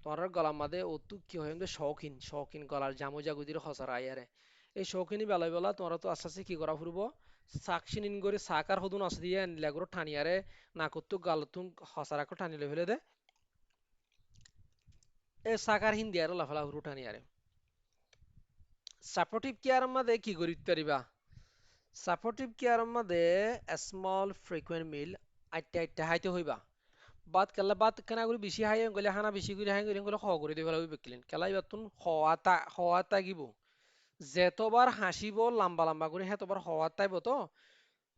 তোমার গলার মাঝে অতু কি হয় শৌখিন শৌখিন গলার জামু জাগুদির হসরা আইয়ারে এই শৌখিনী বেলা বেলা তোমরা তো আস্তে আস্তে কি করা ফুরব সাকশনিন গরি সাকার হদুন আছে দিয়ে লেগরো টানিয়ারে নাকত্তু গালতুন হসরা কো টানিলে ফেলে দে এ সাকার হিন দিয়ারে লাফালা হুরু টানিয়ারে সাপোর্টিভ কেয়ার মধ্যে কি করি পারিবা সাপোর্টিভ কেয়ার মধ্যে স্মল ফ্রিকুয়েন্ট মিল আইটা আইটা হাইতে হইবা বাদ কেনা করে বেশি হাই গলে হানা বেশি করে হাই গলে খ করে দিবা লাগবে বেকলিন কেলাই বাতুন হওয়া তাগিব যেতবার হাসিব লম্বা লম্বা করে হেতবার হওয়া তাইব তো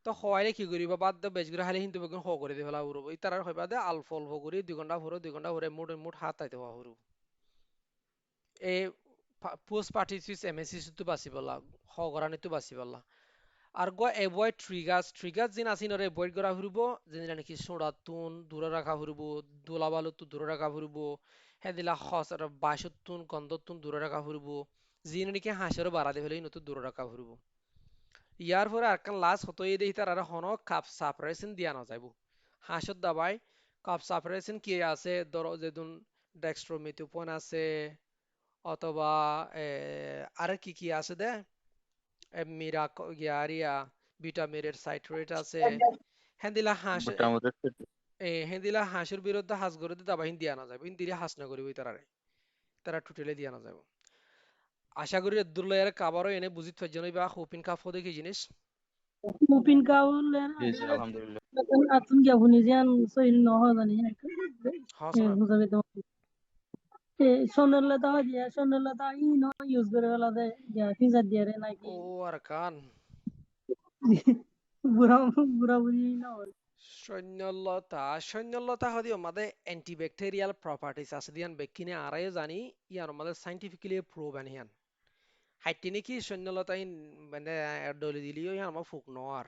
তো হওয়াইলে কি করিবা বাদ দে বেশ করে হাইলে হিন্তু বেগুন খ করে দিবা লাগবে এই তার হইবা দে অল্প অল্প করে 2 ঘন্টা ভরে মুঠ মুঠ হাত তাইতে হওয়া হরু এই পোস্ট পার্টিসিস এমএসিস তো বাসিবলা হগরানিতো বাসিবলা আর গো এভয়েড ট্রিগার্স জিন আসিন রে এভয়েড করা ফুরব যেন নাকি সোডাতুন দূরে রাখা ফুরব দোলাবালুতু দূরে রাখা ফুরব হেদিলা খস আর বাসুতুন গন্ধতুন দূরে রাখা ফুরব জিন নাকি হাঁসের বাড়া দে ফেলে নতু দূরে রাখা ফুরব ইয়ার পরে আর কান লাস্ট হতই দেই তার আর হন কাপ সাপ্রেশন দিয়া না যাইব হাঁসের দাবাই কাপ সাপ্রেশন কি আছে ধরো যেদুন ডেক্সট্রোমিথোপন আছে অথবা আর কি আছে দে মিরা গিয়ারিয়া ভিটামিনের সাইট্রেট আছে হেন্দিলা হাঁস মোটামুটি হেন্দিলা হাঁসের বিরুদ্ধে হাঁস গরু দিয়ে দাবা দিয়া না যাবে হিন্দিরে হাঁস না করিব তারা টোটালি দিয়া না যাব আশা করি দুর্লয়ের কাবারও এনে বুঝিত পারজন বা হুপিন কাপ হদে কি জিনিস মুপিন কাউলের জি জি আলহামদুলিল্লাহ আতুন গাবুনি জান সইল নহ জানি হস না বুঝাবে তো সোনার লতা দিয়া সোনার লতা ই ন ইউজ করে ফেলা দেয় যা ফিজার দিয়ে রে নাকি ও আর কান বুড়া বুড়া বুড়ি না সৈন্যলতা হদি আমাদের অ্যান্টিব্যাকটেরিয়াল প্রপার্টিস আছে দিয়ান বেকিনে আরাই জানি ইয়ার আমাদের সাইন্টিফিক্যালি প্রুভেন হিয়ান হাইটি নাকি সৈন্যলতা মানে দলি দিলিও ইয়ান আমার ফুক নর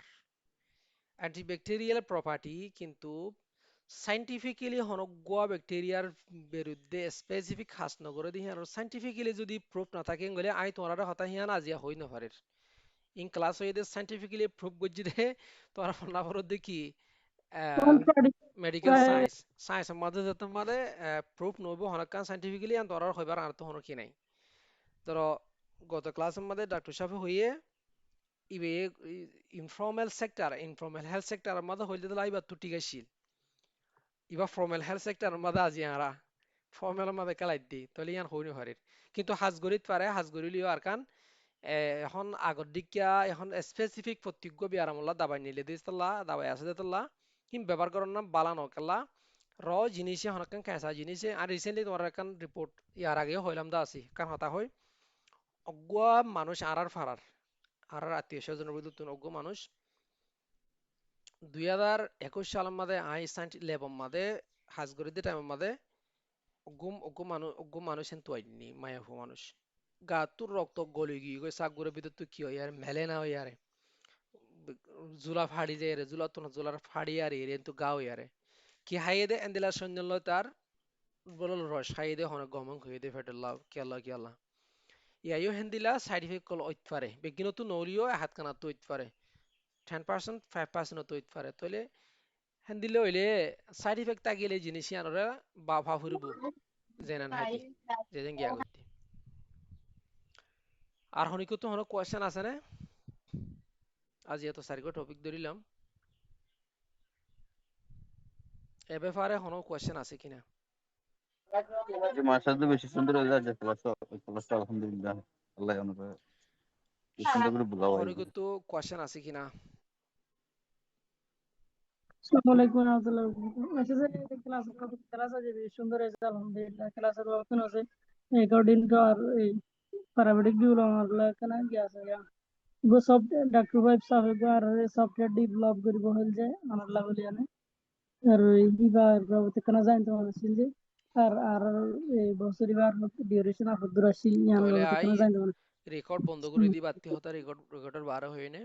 অ্যান্টিব্যাকটেরিয়াল প্রপার্টি কিন্তু সাইন্টিফিক্যালি হনগুয়া ব্যাকটেরিয়ার বিরুদ্ধে স্পেসিফিক হাস নগরে দিয়ে আর সাইন্টিফিক্যালি যদি প্রুফ না থাকে গলে আই তোমার হতা হিয়ান আজিয়া হই না পারে ইন ক্লাস হইতে সাইন্টিফিক্যালি প্রুফ গজ্জি দে তোমার ফলা ফরত দেখি মেডিকেল সায়েন্স মধ্যে যত মানে প্রুফ নইব হনকান সাইন্টিফিক্যালি আন তোরার হইবার আর তো হন কি নাই ধরো গত ক্লাসের মধ্যে ডাক্তার সাহেব হইয়ে ইবে ইনফর্মাল হেলথ সেক্টর মধ্যে হইলে তো লাইবা তুটি গেছিল ইবা ফর্মাল হেলথ সেক্টর মধ্যে আজি আরা ফর্মাল মধ্যে কালাই দি তলে ইয়ান হইনি হরির কিন্তু হাজগরিত পারে হাজগরি লিও আর কান এখন আগর দিকিয়া এখন স্পেসিফিক প্রতিজ্ঞ বিয়ারামুল্লাহ দাবাই নিলে দিস্তল্লা দাবাই আছে দিতল্লা হিম ব্যবহার করার নাম বালানো কেলা র জিনিসে হনকান ক্যাঁচা জিনিসে আর রিসেন্টলি তোমার কান রিপোর্ট ইয়ার আগেও হইলাম দা আছি কান হতা হই অগুয়া মানুষ আর আত্মীয় স্বজনের বিরুদ্ধে তুন অজ্ঞ মানুষ 2021 সালের মধ্যে আই সাইন্ট লেবম মধ্যে হাজগরিদের টাইমের মধ্যে অজ্ঞ মানুষ হেন তুয়াইনি মায়াফু মানুষ গা তোর রক্ত গলি গিয়ে গই সাগুরের ভিতর তুই কি হয় আর মেলে না হয় আরে জুলা ফাড়ি যায় রে জুলা তো না জুলার ফাড়ি আর এর তো গাও ইয়ারে কি হাইয়ে দে এন্দিলা সৈন্য তার বলল রস হাইয়ে দে হন গমন হইয়ে দে ফেটল্লা কি আল্লাহ ইয়াইও হেন্দিলা সাইড ইফেক্ট কল ওইত পারে বেগিনো তো নলিও হাত কানা তো ওইত পারে 10% 5% তো ওইত পারে তাহলে হেন্দিলে হইলে সাইড ইফেক্ট তাগিলে জিনিস আনরা বা ফুরব জেনান হাইতি যেন গিয়া করতে আর হনিকো তো হন কোয়েশ্চেন আছে না আজ এত সারিগো টপিক ধরিলাম এ ব্যাপারে হন কোয়েশ্চেন আছে কিনা জি মাশাআল্লাহ বেশি সুন্দর হয়ে যাচ্ছে ক্লাসটা আলহামদুলিল্লাহ আল্লাহ আমাদের কি সুন্দর করে বুঝাও হনিকো তো কোয়েশ্চেন আছে কিনা আসসালামু আলাইকুম ওয়া রাহমাতুল্লাহি ওয়া বারাকাতুহু মেসেজে ক্লাস আছে সুন্দর হয়েছে আলহামদুলিল্লাহ ক্লাসের ব্যবস্থা আছে according to our paramedic diploma la kana gya sa ya go software doctor vibe sa go ar software develop kori bohel je anar la boli ane আর ইবার বাবুতে কেন জানতে পারছিল যে আর বছর এবার ডিউরেশন আপ দূর আসছিল ইয়ান তাহলে বাবুতে আই কেন জানতে পারছিল রেকর্ড বন্ধ করে দি বাতি হতা রেকর্ডের বার হয়ে নে